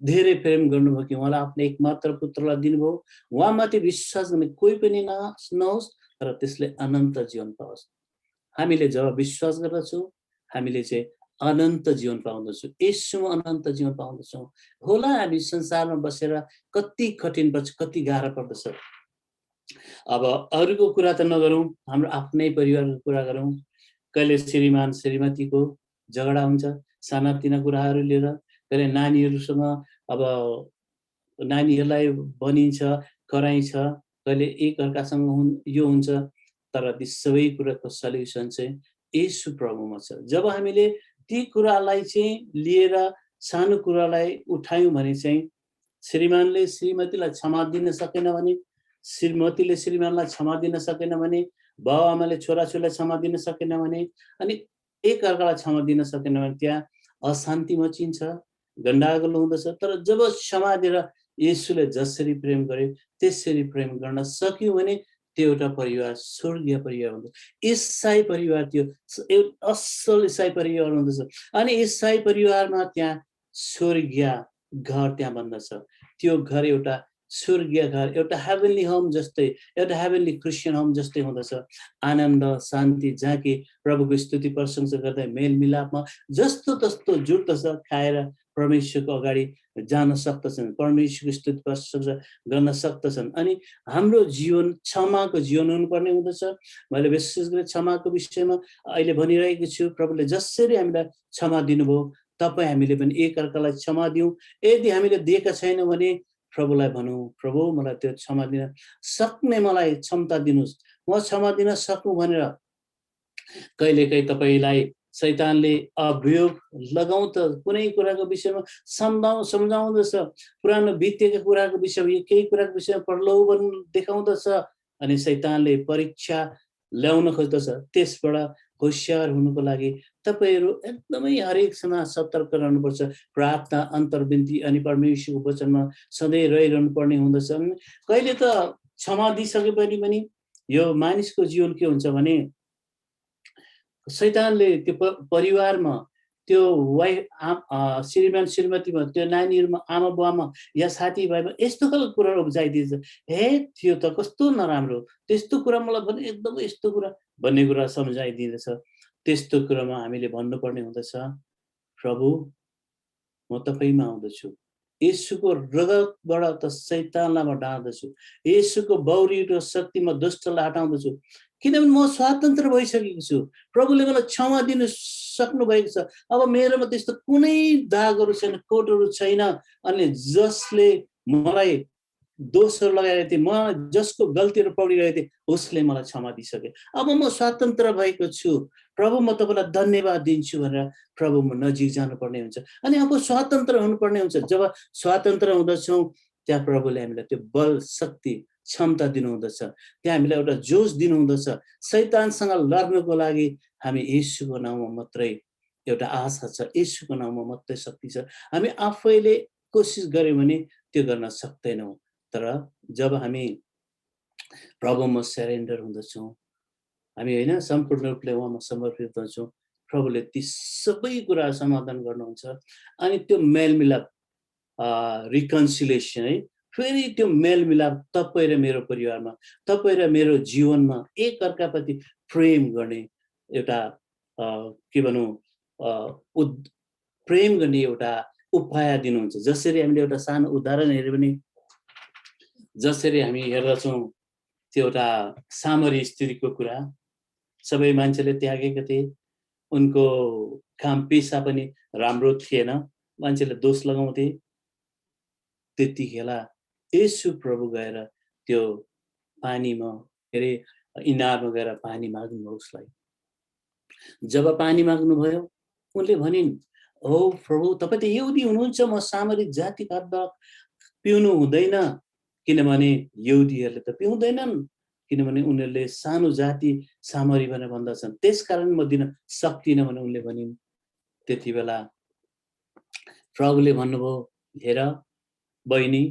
Speaker 1: धेरै प्रेम गर्नुभयो कि उहाँलाई आफ्नो एकमात्र पुत्रलाई दिनुभयो, उहाँमाथि विश्वास गर्ने कोही पनि नहोस् तर त्यसले अनन्त जीवन पाओस्। हामीले जब विश्वास गर्दछौँ हामीले चाहिँ अनन्त जीवन पाउँदछौँ, येशूमा अनन्त जीवन पाउँदछौँ। होला हामी संसारमा बसेर कति कठिन पर्छ, कति गाह्रो पर्दछ। अब अरूको कुरा त नगरौँ, हाम्रो आफ्नै परिवारको कुरा गरौँ। कहिले श्रीमान श्रीमतीको झगडा हुन्छ सानातिना कुराहरू लिएर, कहिले नानीहरूसँग अब नानीहरूलाई भनिन्छ, कराइन्छ, कहिले एकअर्कासँग यो हुन्छ। तर ती सबै कुराको सल्युसन चाहिँ येशू प्रभुमा छ। जब हामीले ती कुरालाई चाहिँ लिएर सानो कुरालाई उठायौँ भने चाहिँ, श्रीमानले श्रीमतीलाई क्षमा दिन सकेन भने, श्रीमतीले श्रीमानलाई क्षमा दिन सकेन भने, बाबुआमाले छोराछोरीलाई क्षमा दिन सकेन भने, अनि एकअर्कालाई क्षमा दिन सकेन भने त्यहाँ अशान्ति मचिन्छ, गण्डगोल हुँदछ। तर जब क्षमा दिएर येशूले जसरी प्रेम गरे त्यसरी प्रेम गर्न सक्यौँ भने त्यो एउटा परिवार स्वर्गीय परिवार हुन्छ। ईसाई परिवार, त्यो एउटा असल ईसाई परिवार हुँदछ। अनि ईसाई परिवारमा त्यहाँ स्वर्गीय घर त्यहाँ बन्दछ। त्यो घर एउटा स्वर्गीय घर, एउटा हेभेनली होम जस्तै, एउटा हेभेनली क्रिस्चियन होम जस्तै हुँदछ। आनन्द, शान्ति, जहाँ कि प्रभुको स्तुति प्रशंसा गर्दै मेलमिलापमा जस्तो तस्तो जुट्दछ, खाएर परमेश्वरको अगाडि जान सक्दछन्, परमेश्वरको स्तुति प्रशंसा गर्न सक्दछन्। अनि हाम्रो जीवन क्षमाको जीवन हुनुपर्ने हुँदछ। मैले विशेष गरी क्षमाको विषयमा अहिले भनिरहेको छु। प्रभुले जसरी हामीलाई क्षमा दिनुभयो तपाईँ हामीले पनि एकअर्कालाई क्षमा दिउँ। यदि हामीले दिएका छैनौँ भने प्रभुलाई भनौँ, प्रभु मलाई त्यो क्षमा दिन सक्ने मलाई क्षमता दिनुहोस्, म क्षमा दिन सकौँ भनेर कहिलेकाहीँ तपाईँलाई शैतानले अभियोग लगाउँ त कुनै कुराको विषयमा सम्झाउँदछ, पुरानो बितेको कुराको विषयमा यो केही कुराको विषयमा प्रलोभन देखाउँदछ अनि शैतानले परीक्षा ल्याउन खोज्दछ। त्यसबाट होशियार हुनुको लागि तपाईहरु एकदमै हरेक समय सतर्क रहनुपर्छ। प्रार्थना, अन्तर्विन्ती अनि परमेश्वरको वचनमा सधैँ रहिरहनु पर्ने हुँदछ। कहिले त क्षमा दिइसके पनि यो मानिसको जीवन के हुन्छ भने शैतानले त्यो परिवारमा त्यो श्रीमान श्रीमतीमा त्यो नानीहरुमा आमा बुवामा या साथीभाइमा यस्तो खालको कुराहरु उब्जाइदिन्छ। हे त्यो त कस्तो नराम्रो, त्यस्तो कुरा मलाई भने एकदमै यस्तो कुरा भन्ने कुरा सम्झाइदिँदछ। त्यस्तो कुरामा हामीले भन्नुपर्ने हुँदछ, प्रभु म तपाईमा आउँदछु। येशूको रगतबाट त शैतानलाई म डाँड्दछु। येशूको बौरी र शक्तिमा दुष्टलाई हटाउँदछु। किनभने म स्वतन्त्र भइसकेको छु। प्रभुले मलाई क्षमा दिन सक्नु भएको छ। अब मेरोमा त्यस्तो कुनै दागहरु छैन, कोटहरु छैन। अनि जसले मलाई दोषहरु लगाएको थिए, म जसको गल्तीहरु पौडिरहेको थिए, उसले मलाई क्षमा दिइसके। अब म स्वतन्त्र भएको छु। प्रभु म तपाईलाई धन्यवाद दिन्छु भनेर प्रभु म नजिक जानुपर्ने हुन्छ। अनि अब स्वतन्त्र हुनुपर्ने हुन्छ। जब स्वतन्त्र हुँदछौँ त्यहाँ प्रभुले हामीलाई त्यो बल, शक्ति, क्षमता दिनुहुँदछ। त्यहाँ हामीलाई एउटा जोश दिनुहुँदछ। शैतानसँग लड्नको लागि हामी येशूको नाममा मात्रै एउटा आशा छ। येशूको नाममा मात्रै शक्ति छ। हामी आफैले कोसिस गर्यौं भने त्यो गर्न सक्दैनौं। तर जब हामी प्रभुमा सरेन्डर हुँदछौँ, हामी हैन सम्पूर्ण रूपले उहाँमा समर्पित हुन्छौँ, प्रभुले ती सबै कुरा समाधान गर्नुहुन्छ। अनि त्यो मेलमिलाप रिकन्सिलिएसन है, फेरि त्यो मेलमिलाप तपाई र मेरो परिवारमा, तपाई र मेरो जीवनमा एक अर्काप्रति प्रेम गर्ने एउटा के भनौं प्रेम गर्ने एउटा उपाय दिनुहुन्छ। जसरी हामीले एउटा सानो उदाहरण हेर्यो भने जसरी हामी हेर्दछौँ त्यो एउटा सामरी स्त्रीको कुरा, सबै मान्छेले त्यागेका थिए। उनको काम पेशा पनि राम्रो थिएन, मान्छेले दोष लगाउँथे। त्यतिखेला येशू प्रभु गएर त्यो पानीमा के अरे इनारमा गएर पानी माग्नुभयो उसलाई। जब पानी माग्नुभयो उनले भनिन्, ओ प्रभु तपाईं त यहुदी हुनुहुन्छ, म सामरी जाति खाद्य पिउनु हुँदैन। किनभने यहुदीहरूले त पिउँदैनन्, किनभने उनीहरूले सानो जाति सामरी भनेर भन्दछन्। त्यसकारण म दिन सक्दिनँ भनेर उनले भनिन्। त्यतिबेला प्रभुले भन्नुभयो, हेर बहिनी,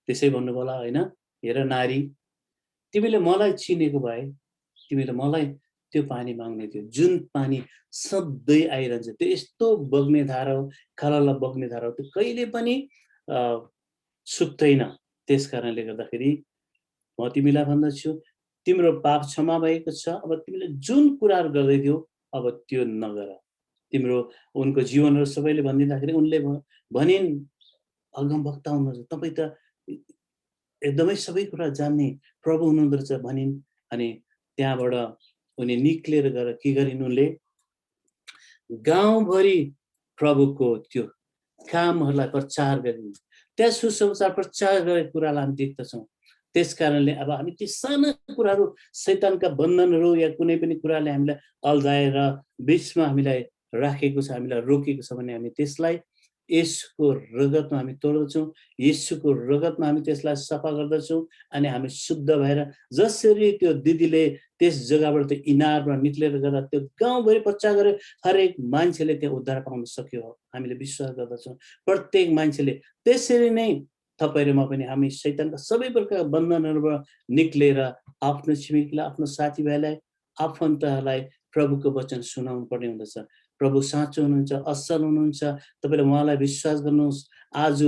Speaker 1: त्यसै भन्नुभयो होला हैन, हेर नारी, तिमीले मलाई चिनेको भए तिमीले मलाई त्यो पानी माग्ने थियो, जुन पानी सधैँ आइरहन्छ। त्यो यस्तो बग्ने धारा हो, खलल बग्ने धारा हो, त्यो कहिले पनि सुक्दैन। त्यसकारणले गर्दाखेरि म तिमीलाई भन्दछु, तिम्रो पाप क्षमा भएको छ। अब तिमीले जुन कुराहरु गर्दै थियौ अब त्यो नगर। तिम्रो उनको जीवनहरु सबैले भनिदिँदाखेरि उनले भनिन्, अगमवक्ता हुनुहुन्छ, तपाई त एकदमै सबै कुरा जान्ने प्रभु हुनुहुँदो रहेछ भनिन्। अनि त्यहाँबाट उनी निक्लेर गएर के गरिन्, उनले गाउँभरि प्रभुको त्यो कामहरूलाई प्रचार गरिन्। त्यहाँ सुसमाचार प्रचार गरेको कुरालाई हामी देख्दछौँ। त्यसकारणले अब हामी ती साना कुराहरू, शैतानका बन्धनहरू या कुनै पनि कुराले हामीलाई अल्झाएर बीचमा हामीलाई राखेको छ, हामीलाई रोकेको छ भने हामी त्यसलाई येशूको रगतमा हामी तोड्दछौँ। येशूको रगतमा हामी त्यसलाई सफा गर्दछौँ अनि हामी शुद्ध भएर जसरी त्यो दिदीले त्यस जग्गाबाट त्यो इनारमा निक्लेर गएर त्यो गाउँभरि प्रचार गरे, हरेक मान्छेले त्यहाँ उद्धार पाउन सक्यो, हामीले विश्वास गर्दछौँ। प्रत्येक मान्छेले त्यसरी नै तपाई र म पनि हामी शैतानका सबै प्रकारका बन्धनहरूबाट निक्लेर आफ्नो छिमेकीलाई, आफ्नो साथीभाइलाई, आफन्तहरूलाई प्रभुको वचन सुनाउनु पर्ने हुँदछ। प्रभु साँचो हुनुहुन्छ, असल हुनुहुन्छ, तपाईले उहाँलाई विश्वास गर्नुहोस्। आज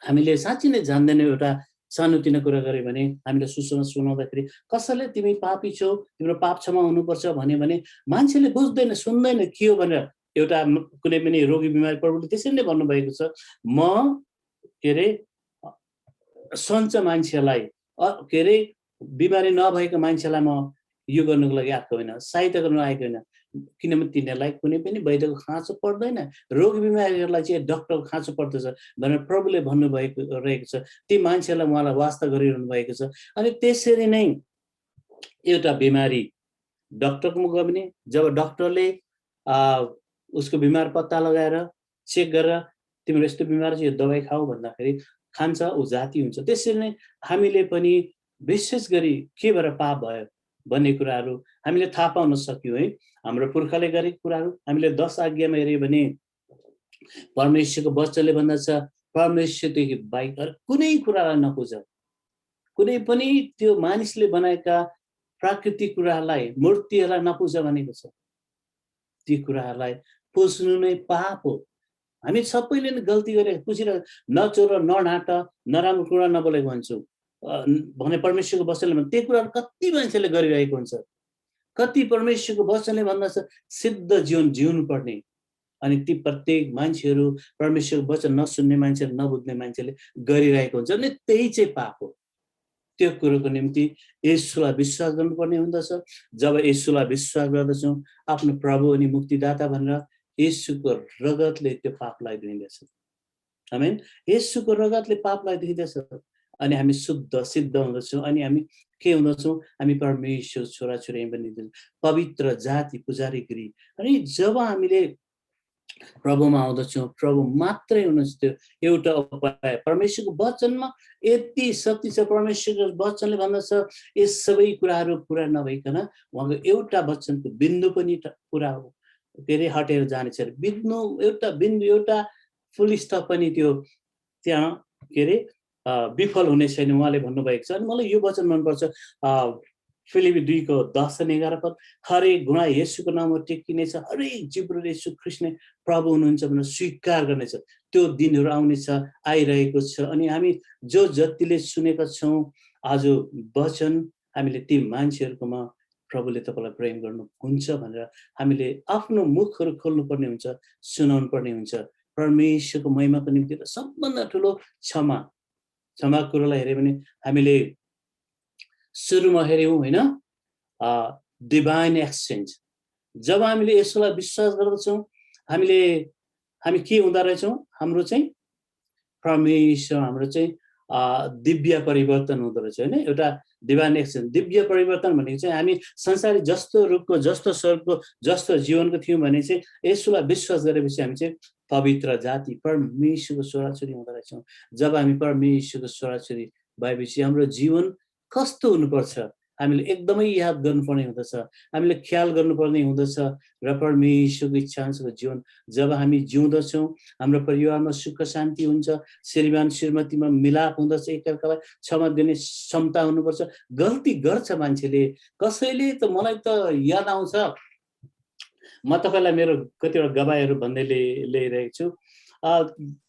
Speaker 1: हामीले साँच्चै नै जान्दैनौँ, एउटा सानोतिनो कुरा गर्यो भने हामीलाई सुसमाचार सुनाउँदाखेरि कसैले तिमी पापी छौ, तिम्रो पाप क्षमा हुनुपर्छ भन्यो भने मान्छेले बुझ्दैन, सुन्दैन के हो भनेर। एउटा कुनै पनि रोगी बिमारी प्रभुले त्यसरी नै भन्नुभएको छ, म के अरे सञ्च मान्छेलाई के अरे बिमारी नभएको मान्छेलाई म यो गर्नुको लागि आएको होइन, सहायता गर्नु आएको होइन। किनभने तिनीहरूलाई कुनै पनि वैद्यको खाँचो पर्दैन, रोगी बिमारीहरूलाई चाहिँ डाक्टरको खाँचो पर्दछ भनेर प्रभुले भन्नुभएको रहेको छ। ती मान्छेलाई उहाँलाई वास्ता गरिरहनु भएको छ। अनि त्यसरी नै एउटा बिमारी डाक्टरकोमा गयो भने जब डाक्टरले उसको बिमार पत्ता लगाएर चेक गरेर तिम्रो यस्तो बिमार छ यो दबाई खाऊ भन्दाखेरि खान्छ, ऊ जाती हुन्छ। त्यसरी नै हामीले पनि विशेष गरी के भएर पाप भयो भन्ने कुराहरू हामीले थाहा पाउन सक्यौँ है। हाम्रो पुर्खाले गरेको कुराहरू हामीले 10 आज्ञामा हेऱ्यौँ भने परमेश्वरको वचनले भन्दछ परमेश्वरदेखि बाहेक अरू कुनै कुरालाई नपुज। कुनै पनि त्यो मानिसले बनाएका प्राकृतिक कुराहरूलाई, मूर्तिहरूलाई नपुज भनेको छ। ती कुराहरूलाई पुज्नु नै पाप हो। हामी सबैले नै गल्ती गरेर पुजिरहेको, नचोर, नढाँट, नराम्रो कुरा नबोलेको भन्छु भने परमेश्वरको वचनले भन्छ। त्यही कुराहरू कति मान्छेले गरिरहेको हुन्छ। कति परमेश्वरको वचनले भन्दछ सिद्ध जीवन जिउनु पर्ने, अनि ती प्रत्येक मान्छेहरू परमेश्वरको वचन नसुन्ने मान्छेले, नबुझ्ने मान्छेले गरिरहेको हुन्छ अनि त्यही चाहिँ पाप हो। त्यो कुरोको निम्ति येशूलाई विश्वास गर्नुपर्ने हुँदछ। जब येशूलाई विश्वास गर्दछौँ आफ्नो प्रभु अनि मुक्तिदाता भनेर, येशूको रगतले त्यो पापलाई धुइँदछ। आमेन। येशूको रगतले पापलाई धुइँदछ अनि हामी शुद्ध सिद्ध हुँदछौँ। अनि हामी के हुँदछौँ? हामी परमेश्वर छोराछोरी बनिन्छौँ, पवित्र जाति, पुजारी गृह। अनि जब हामीले प्रभुमा आउँदछौँ, प्रभु मात्रै हुनुहुन्छ त्यो एउटा उपाय। परमेश्वरको वचनमा यति शक्ति छ। परमेश्वरको वचनले भन्दछ यस सबै कुराहरू पुरा नभइकन उहाँको एउटा वचनको बिन्दु पनि पुरा हो के अरे हटेर जानेछ। बिन्दु एउटा फुल स्टप पनि त्यो त्यहाँ के अरे विफल हुने छैन उहाँले भन्नुभएको छ। अनि मलाई यो वचन मनपर्छ, फिलिपी 2:10-11 हरेक घुँडा येशूको नाममा टेकिनेछ, हरेक जिब्रोले येशू ख्रीष्ट नै प्रभु हुनुहुन्छ भनेर स्वीकार गर्नेछ। त्यो दिनहरू आउनेछ, आइरहेको छ। अनि हामी जो जतिले सुनेका छौँ आज वचन, हामीले ती मान्छेहरूकोमा प्रभुले तपाईँलाई प्रेम गर्नुहुन्छ भनेर हामीले आफ्नो मुखहरू खोल्नुपर्ने हुन्छ, सुनाउनु पर्ने हुन्छ। परमेश्वरको महिमाको निम्ति सबभन्दा ठुलो क्षमा कुरोलाई हेऱ्यो भने हामीले सुरुमा हेऱ्यौँ होइन, डिभाइन एक्सचेन्ज। जब हामीले यसोलाई विश्वास गर्दछौँ हामी के हुँदो रहेछौँ? हाम्रो चाहिँ परमेश्वर हाम्रो चाहिँ दिव्य परिवर्तन हुँदो रहेछ होइन। एउटा डिभाइन एक्सचेन्ज, दिव्य परिवर्तन भनेको चाहिँ हामी संसारी जस्तो रूपको, जस्तो स्वरूपको, जस्तो जीवनको थियौँ भने चाहिँ यसोलाई विश्वास गरेपछि हामी चाहिँ पवित्र जाति, परमेश्वरको छोराछोरी हुँदो रहेछौँ। जब हामी परमेश्वरको छोराछोरी भएपछि हाम्रो जीवन कस्तो हुनुपर्छ हामीले एकदमै याद गर्नुपर्ने हुँदछ, हामीले ख्याल गर्नुपर्ने हुँदछ। र परमेश्वरको इच्छा अनुसारको जीवन जब हामी जिउँदछौँ हाम्रो परिवारमा सुख शान्ति हुन्छ, श्रीमान श्रीमतीमा मिलाप हुँदछ, एकअर्कालाई क्षमा दिने क्षमता हुनुपर्छ। गल्ती गर्छ मान्छेले, कसैले त मलाई त याद आउँछ, म तपाईँलाई मेरो कतिवटा गवाईहरू भन्दै ल्याइरहेको छु।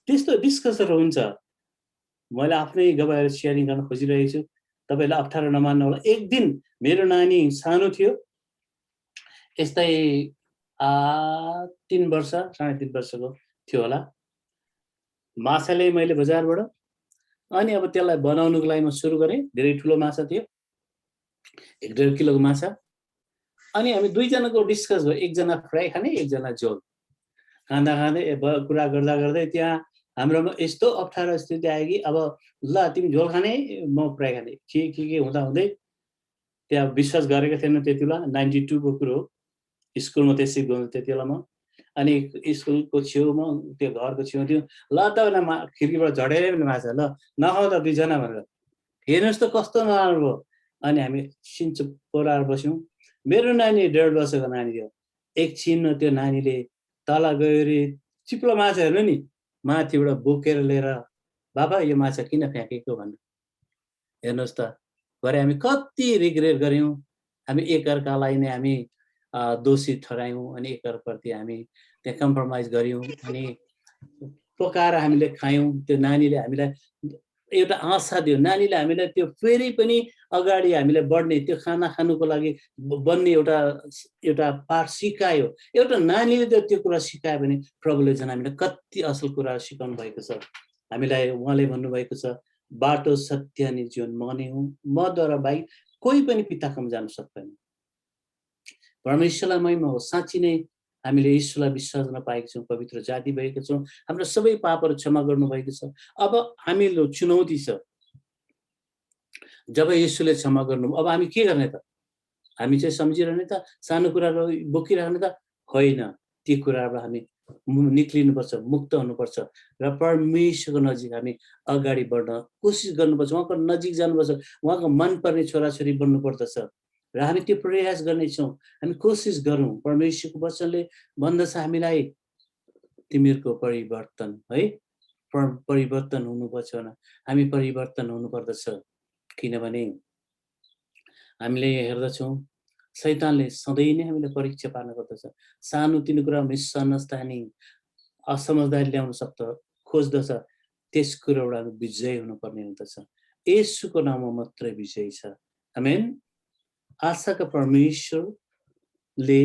Speaker 1: त्यस्तो डिस्कसहरू हुन्छ, मैले आफ्नै गवाईहरू सेयरिङ गर्न खोजिरहेको छु। तपाईँले अप्ठ्यारो नमान्नु होला। एक दिन मेरो नानी सानो थियो, यस्तै 3 वर्ष 3.5 वर्षको थियो होला। माछा ल्याएँ मैले बजारबाट, अनि अब त्यसलाई बनाउनुको लागि म सुरु गरेँ। धेरै ठुलो माछा थियो, 1.5 किलोको माछा। अनि हामी दुईजनाको डिस्कस भयो, एकजना फ्राई खाने, एकजना झोल। खाँदा कुरा गर्दा गर्दै त्यहाँ हाम्रोमा यस्तो अप्ठ्यारो स्थिति आयो कि अब ल तिमी झोल खाने, म फ्राई खाने, के हुँदा हुँदै त्यहाँ विश्वास गरेको थिएन त्यति बेला। 92 को कुरो हो। स्कुलमा त्यसै गयो त्यति बेला म। अनि स्कुलको छेउमा त्यो घरको छेउ थियो। ल त खिड्कीबाट झडेर पनि माछा, ल नखाऊ त दुईजना भनेर। हेर्नुहोस् त कस्तो नराम्रो भयो। अनि हामी सिन्चो पोराएर बस्यौँ। मेरो नानी 1.5 वर्षको नानी थियो। एकछिनमा त्यो नानीले तल गयो रे, चिप्लो माछा हेर्नु नि, माथिबाट बोकेर लिएर बाबा यो माछा किन फ्याँकेको भन्नु। हेर्नुहोस् त, भरे हामी कति रिग्रेट गऱ्यौँ। हामी एकअर्कालाई नै हामी दोषी ठहरायौँ अनि एकअर्काप्रति हामी त्यहाँ कम्प्रोमाइज गऱ्यौँ अनि पकाएर हामीले खायौँ। त्यो नानीले हामीलाई एउटा आशा दियो, नानीले हामीलाई त्यो फेरि पनि अगाडि हामीले बढ्ने, त्यो खाना खानुको लागि बन्ने एउटा पाठ सिकायो। एउटा नानीले त्यो कुरा सिकायो भने प्रभुले झन् हामीलाई कति असल कुराहरू सिकाउनु भएको छ। हामीलाई उहाँले भन्नुभएको छ बाटो सत्य अनि जीवन म नै हुँ, मद्वारा बाहेक कोही पनि पिताकोमा जान सक्दैन। परमेश्वरलाई महिमा हो। साँच्ची नै हामीले ईश्वरलाई विश्वास गर्न पाएका छौँ, पवित्र जाति भएका छौँ, हाम्रो सबै पापहरू क्षमा गर्नुभएको छ। अब हामीलाई चुनौती छ, जब येशूले क्षमा गर्नु अब हामी के गर्ने त? हामी चाहिँ सम्झिरहने त, सानो कुराहरू बोकिरहने त होइन। ती कुराबाट हामी निक्लिनुपर्छ, मुक्त हुनुपर्छ र परमेश्वरको नजिक हामी अगाडि बढ्न कोसिस गर्नुपर्छ, उहाँको नजिक जानुपर्छ, उहाँको मनपर्ने छोराछोरी बन्नुपर्दछ र हामी त्यो प्रयास गर्नेछौँ। हामी कोसिस गरौँ। परमेश्वरको वचनले भन्दछ हामीलाई तिमीहरूको परिवर्तन है, परिवर्तन हुनुपर्छ भने हामी परिवर्तन हुनुपर्दछ। किनभने हामीले हेर्दछौँ शैतानले सधैँ नै हामीलाई परीक्षा पार्न खोज्दछ। सानोतिनो कुरा मिसअन्डरस्ट्यान्डिङ, असमझदारी ल्याउन खोज्दछ। त्यस कुराबाट हामी विजय हुनुपर्ने हुँदछ। येशूको नाममा मात्रै विजय छ। आमेन। आशाका परमेश्वरले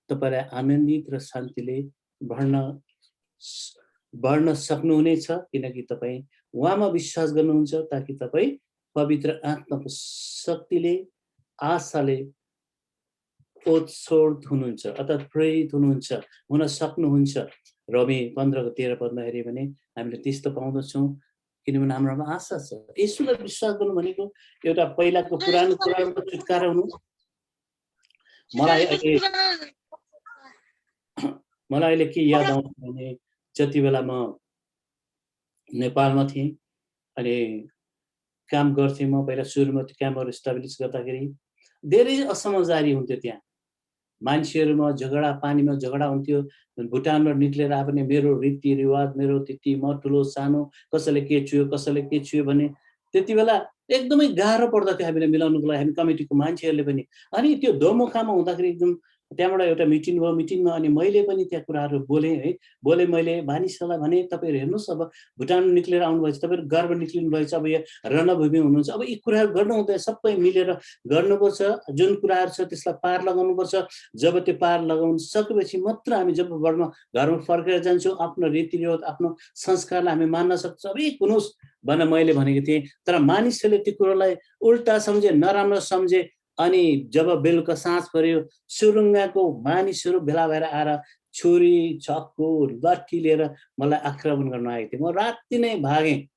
Speaker 1: तपाईलाई आनन्दित र शान्तिले भर्न सक्नुहुनेछ, किनकि तपाईँ उहाँमा विश्वास गर्नुहुन्छ, ताकि तपाईँ पवित्र आत्माको शक्तिले, आशाले ओतसोड हुनुहुन्छ अर्थात् प्रेरित हुनुहुन्छ, हुन सक्नुहुन्छ। रोमी 15:13 पदमा हेऱ्यो भने हामीले त्यस्तो पाउँदछौँ, किनभने हाम्रोमा आशा छ। येशूलाई विश्वास गर्नु भनेको एउटा पहिलाको पुरानो कुराबाट छुटकारा हुनु। मलाई अहिले के याद आउँछ भने जति बेला म नेपालमा थिएँ अनि काम गर्थेँ, म पहिला सुरुमा त्यो क्याम्पहरू इस्टाब्लिस गर्दाखेरि धेरै असमझदारी हुन्थ्यो। त्यहाँ मान्छेहरूमा झगडा, पानीमा झगडा हुन्थ्यो। भुटानबाट निक्लेर आए पनि मेरो रीतिरिवाज, मेरो त्यति म ठुलो सानो, कसैले के छुयो भने त्यति बेला एकदमै गाह्रो पर्दथ्यो हामीलाई मिलाउनुको लागि, हामी कमिटीको मान्छेहरूले पनि। अनि त्यो दोमोखामा हुँदाखेरि एकदम त्यहाँबाट एउटा मिटिङ भयो। मिटिङमा अनि मैले पनि त्यहाँ कुराहरू बोलेँ है। मैले मानिसहरूलाई भने तपाईँहरू हेर्नुहोस्, अब भुटान निक्लेर आउनुभएछ, तपाईँहरू गर्व निक्लिनु भएछ, अब यहाँ रणभूमि हुनुहुन्छ, अब यी कुराहरू गर्नु हुँदैन, सबै मिलेर गर्नुपर्छ। जुन कुराहरू छ त्यसलाई पार लगाउनुपर्छ। जब त्यो पार लगाउन सकेपछि मात्र हामी जब घरमा फर्केर जान्छौँ, आफ्नो रीतिरिवाज, आफ्नो संस्कारलाई हामी मान्न सक्छौँ। अब हुनुहोस् भनेर मैले भनेको थिएँ, तर मानिसहरूले त्यो कुरोलाई उल्टा सम्झे, नराम्रो सम्झे। अनि जब बेलुका साँझ पर्यो, सुरुङ्गाको मानिसहरू भेला भएर आएर छुरी, चक्कु, लाठी लिएर मलाई आक्रमण गर्न आएको थियो। म राति नै भागेँ।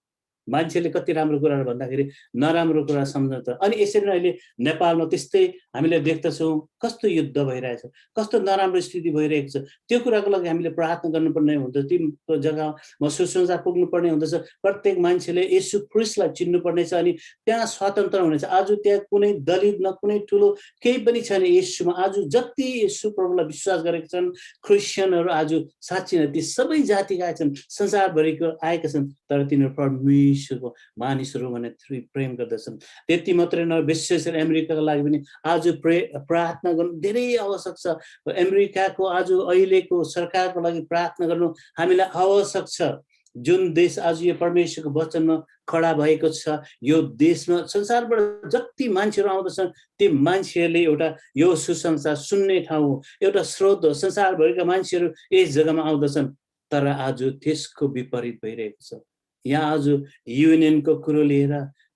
Speaker 1: मान्छेले कति राम्रो कुराहरू भन्दाखेरि नराम्रो कुरा सम्झन्छ। अनि यसरी नै अहिले नेपालमा त्यस्तै हामीले देख्दछौँ, कस्तो युद्ध भइरहेछ, कस्तो नराम्रो स्थिति भइरहेको छ। त्यो कुराको लागि हामीले प्रार्थना गर्नुपर्ने हुन्छ। त्यो जग्गामा सुसमाचार पुग्नुपर्ने हुँदछ। प्रत्येक मान्छेले येशू ख्रीष्टलाई चिन्नुपर्नेछ अनि त्यहाँ स्वतन्त्र हुनेछ। आज त्यहाँ कुनै दलित न कुनै ठुलो केही पनि छैन येशूमा। आज जति येशू प्रभुलाई विश्वास गरेका छन् क्रिस्चियनहरू, आज साँच्चै नै ती सबै जातिका छन्, संसारभरिको आएका छन्, तर तिनीहरू परमेश्वरको मानिसहरू भने प्रेम गर्दछन्। त्यति मात्रै नभए विशेष गरी अमेरिकाको लागि पनि आज प्रार्थना गर्नु धेरै आवश्यक छ। अमेरिकाको आज अहिलेको सरकारको लागि प्रार्थना गर्नु हामीलाई आवश्यक छ। जुन देश आज यो परमेश्वरको वचनमा खडा भएको छ, यो देशमा संसारबाट जति मान्छेहरू आउँदछन् ती मान्छेहरूले एउटा यो सुसमाचार सुन्ने ठाउँ हो, एउटा स्रोत हो। संसारभरिका मान्छेहरू यस जग्गामा आउँदछन्, तर आज त्यसको विपरीत भइरहेको छ। यहाँ आज युनियनको कुरो लिएर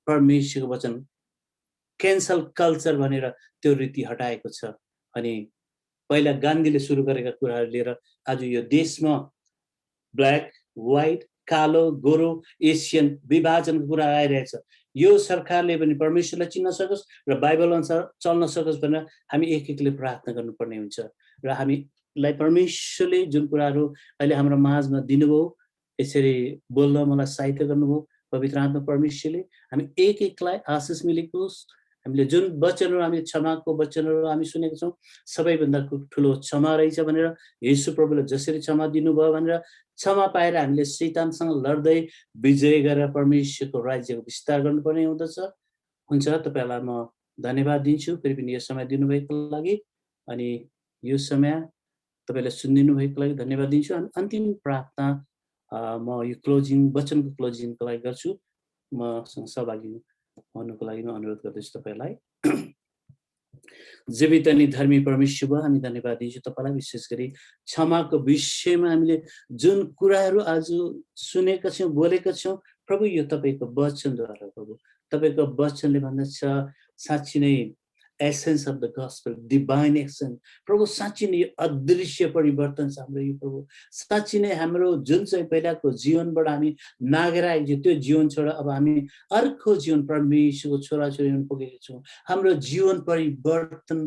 Speaker 1: परमेश्वरको वचन क्यान्सल कल्चर भनेर त्यो रीति हटाएको छ। अनि पहिला गान्धीले सुरु गरेका कुराहरू लिएर आज यो देशमा ब्ल्याक, व्हाइट, कालो, गोरो, एसियन विभाजनको कुरा आइरहेछ। यो सरकारले पनि परमेश्वरलाई चिन्न सकोस् र बाइबल अनुसार चल्न सकोस् भनेर हामी एक एकले प्रार्थना गर्नुपर्ने हुन्छ। र हामीलाई परमेश्वरले जुन कुराहरू अहिले हाम्रो माझमा दिनुभयो, यसरी बोल्न मलाई सहायता गर्नुभयो पवित्र आत्मा परमेश्वरले, हामी एक एकलाई आशिष मिलेको होस्। हामीले जुन वचनहरू, हामी क्षमाको वचनहरू हामी सुनेको छौँ, सबैभन्दा ठुलो क्षमा रहेछ भनेर, येशू प्रभुले जसरी क्षमा दिनुभयो भनेर क्षमा पाएर हामीले शैतानसँग लड्दै विजय गरेर परमेश्वरको राज्यको विस्तार गर्नुपर्ने हुँदछ। हुन्छ, तपाईँहरूलाई म धन्यवाद दिन्छु फेरि पनि यो समय दिनुभएको लागि, अनि यो समय तपाईँले सुनिदिनु भएको लागि धन्यवाद दिन्छु। अनि अन्तिम प्रार्थना म यो क्लोजिङ, वचनको क्लोजिङको लागि गर्छु। मसँग सहभागी हुनुको लागि म अनुरोध गर्दैछु तपाईँलाई। जीवित अनि धर्मी परमेश्वर भयो, हामी धन्यवाद दिन्छौँ तपाईँलाई। विशेष गरी क्षमाको विषयमा हामीले जुन कुराहरू आज सुनेका छौँ, बोलेका छौँ प्रभु, यो तपाईँको वचनद्वारा प्रभु, तपाईँको वचनले भन्दछ साँच्ची नै essence of the gospel, divine action प्रभु, साँच्ची नै अदृश्य परिवर्तन छ हाम्रो यो प्रभु। साँच्ची नै हाम्रो जुन चाहिँ पहिलाको जीवनबाट हामी नागेर आएको त्यो जीवन छोडेर अब हामी अर्को जीवन परमेश्वरको छोराछोरीमा पुगेका छौँ। हाम्रो जीवन परिवर्तन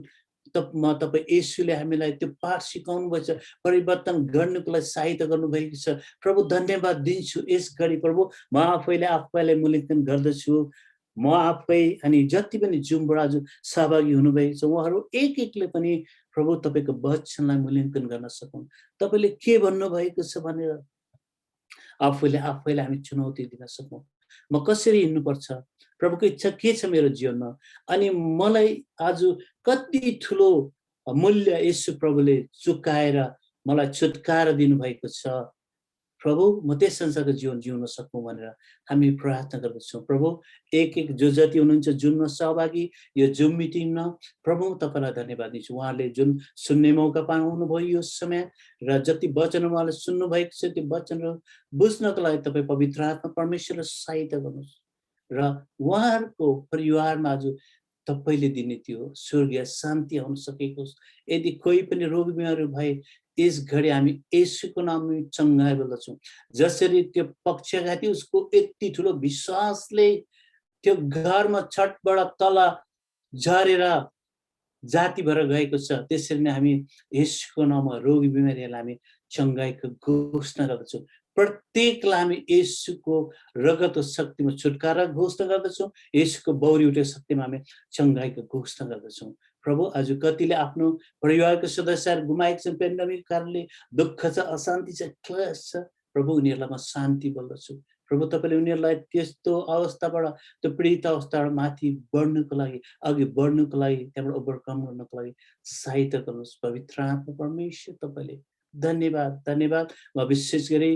Speaker 1: तपाईँ येशूले हामीलाई त्यो पाठ सिकाउनु भएछ, परिवर्तन गर्नुको लागि सहायता गर्नुभएको छ। प्रभु धन्यवाद दिन्छु यस घडी प्रभु, म आफैलाई मूल्याङ्कन गर्दछु। म आफै अनि जति पनि जुमबाट आज सहभागी हुनुभएको छ उहाँहरू एक-एकले पनि प्रभु तपाईँको वचनलाई मूल्याङ्कन गर्न सकौँ। तपाईँले के भन्नुभएको छ भनेर आफैलाई हामी चुनौती दिन सकौँ। म कसरी हिँड्नुपर्छ? प्रभुको इच्छा के छ मेरो जीवनमा? अनि मलाई आज कति ठुलो मूल्य येशू प्रभुले चुकाएर मलाई छुटकारा दिनुभएको छ। प्रभु म त्यस संसारको जीवन जिउन सकौँ भनेर हामी प्रार्थना गर्दछौँ। प्रभु एक जो जति हुनुहुन्छ जुनमा सहभागी यो जुम मिटिङमा प्रभु तपाईँलाई धन्यवाद दिन्छु। उहाँले जुन सुन्ने मौका पाउनुभयो यो समय र जति वचन उहाँले सुन्नुभएको छ त्यो वचनहरू बुझ्नको लागि तपाईँ पवित्र आत्मा परमेश्वरलाई सहायता गर्नुहोस् र उहाँहरूको परिवारमा आज तपाईँले दिने त्यो स्वर्गीय शान्ति आउन सकेको होस्। यदि कोही पनि रोग बिमारी भए यस घडी हामी येशूको नाममा चङ्गाइ बोल्दछौँ। जसरी त्यो पक्षघाती उसको यति ठुलो विश्वासले त्यो घरमा छतबाट तल झरेर जाति भएर गएको छ, त्यसरी नै हामी येशूको नाममा रोगी बिमारीहरूलाई हामी चङ्गाइको घोषणा गर्दछौँ। प्रत्येकलाई हामी येशूको रगतको शक्तिमा छुटकारा घोषणा गर्दछौँ। येशूको बौरी उठेको शक्तिमा हामी चङ्गाइको घोषणा गर्दछौँ। प्रभु आज कतिले आफ्नो परिवारको सदस्यहरू गुमाएको छन् पेन्डेमिक कारणले, दुःख छ, अशान्ति छ, क्लेश छ। प्रभु उनीहरूलाई म शान्ति बोल्दछु। प्रभु तपाईँले उनीहरूलाई त्यस्तो अवस्थाबाट, त्यो पीडित अवस्थाबाट माथि बढ्नुको लागि, अघि बढ्नुको लागि, त्यहाँबाट ओभरकम गर्नको लागि सहायता गर्नुहोस्। पवित्र आत्मा परमेश्वर तपाईँले धन्यवाद। म विशेष गरी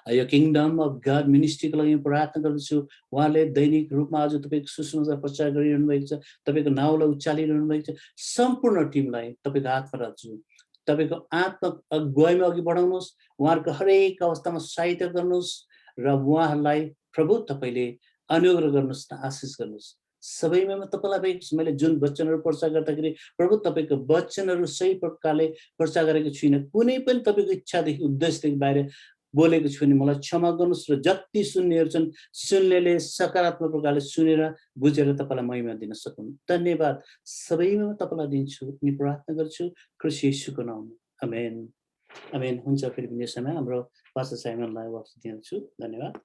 Speaker 1: यो किङडम अफ गड मिनिस्ट्रीको लागि प्रार्थना गर्दछु। उहाँले दैनिक रूपमा आज तपाईँको सुसमाचार प्रचार गरिरहनु भएको छ, तपाईँको नाउँलाई उचालिरहनु भएको छ। सम्पूर्ण टिमलाई तपाईँको हातमा राख्छु। तपाईँको आत्मा अगुवाईमा अघि बढाउनुहोस्, उहाँहरूको हरेक अवस्थामा सहायता गर्नुहोस् र उहाँहरूलाई प्रभु तपाईँले अनुग्रह गर्नुहोस् न आशिष गर्नुहोस्। सबैमा म तपाईँलाई भएको छु। मैले जुन वचनहरू प्रचार गर्दाखेरि प्रभु तपाईँको वचनहरू सही प्रकारले प्रचार गरेको छुइनँ। कुनै पनि तपाईँको इच्छादेखि उद्देश्यदेखि बाहिर बोलेको छु भने मलाई क्षमा गर्नुहोस् र जति सुन्नेहरू छन् सुन्नेले सकारात्मक प्रकारले सुनेर बुझेर तपाईँलाई महिमा दिन सकुन्। धन्यवाद सबैमा म तपाईँलाई दिन्छु अनि प्रार्थना गर्छु ख्रीष्ट येशूको नाममा। आमेन। हुन्छ। फेरि पनि यो समय हाम्रो पास्टर साइमनलाई वापस दिन्छु। धन्यवाद।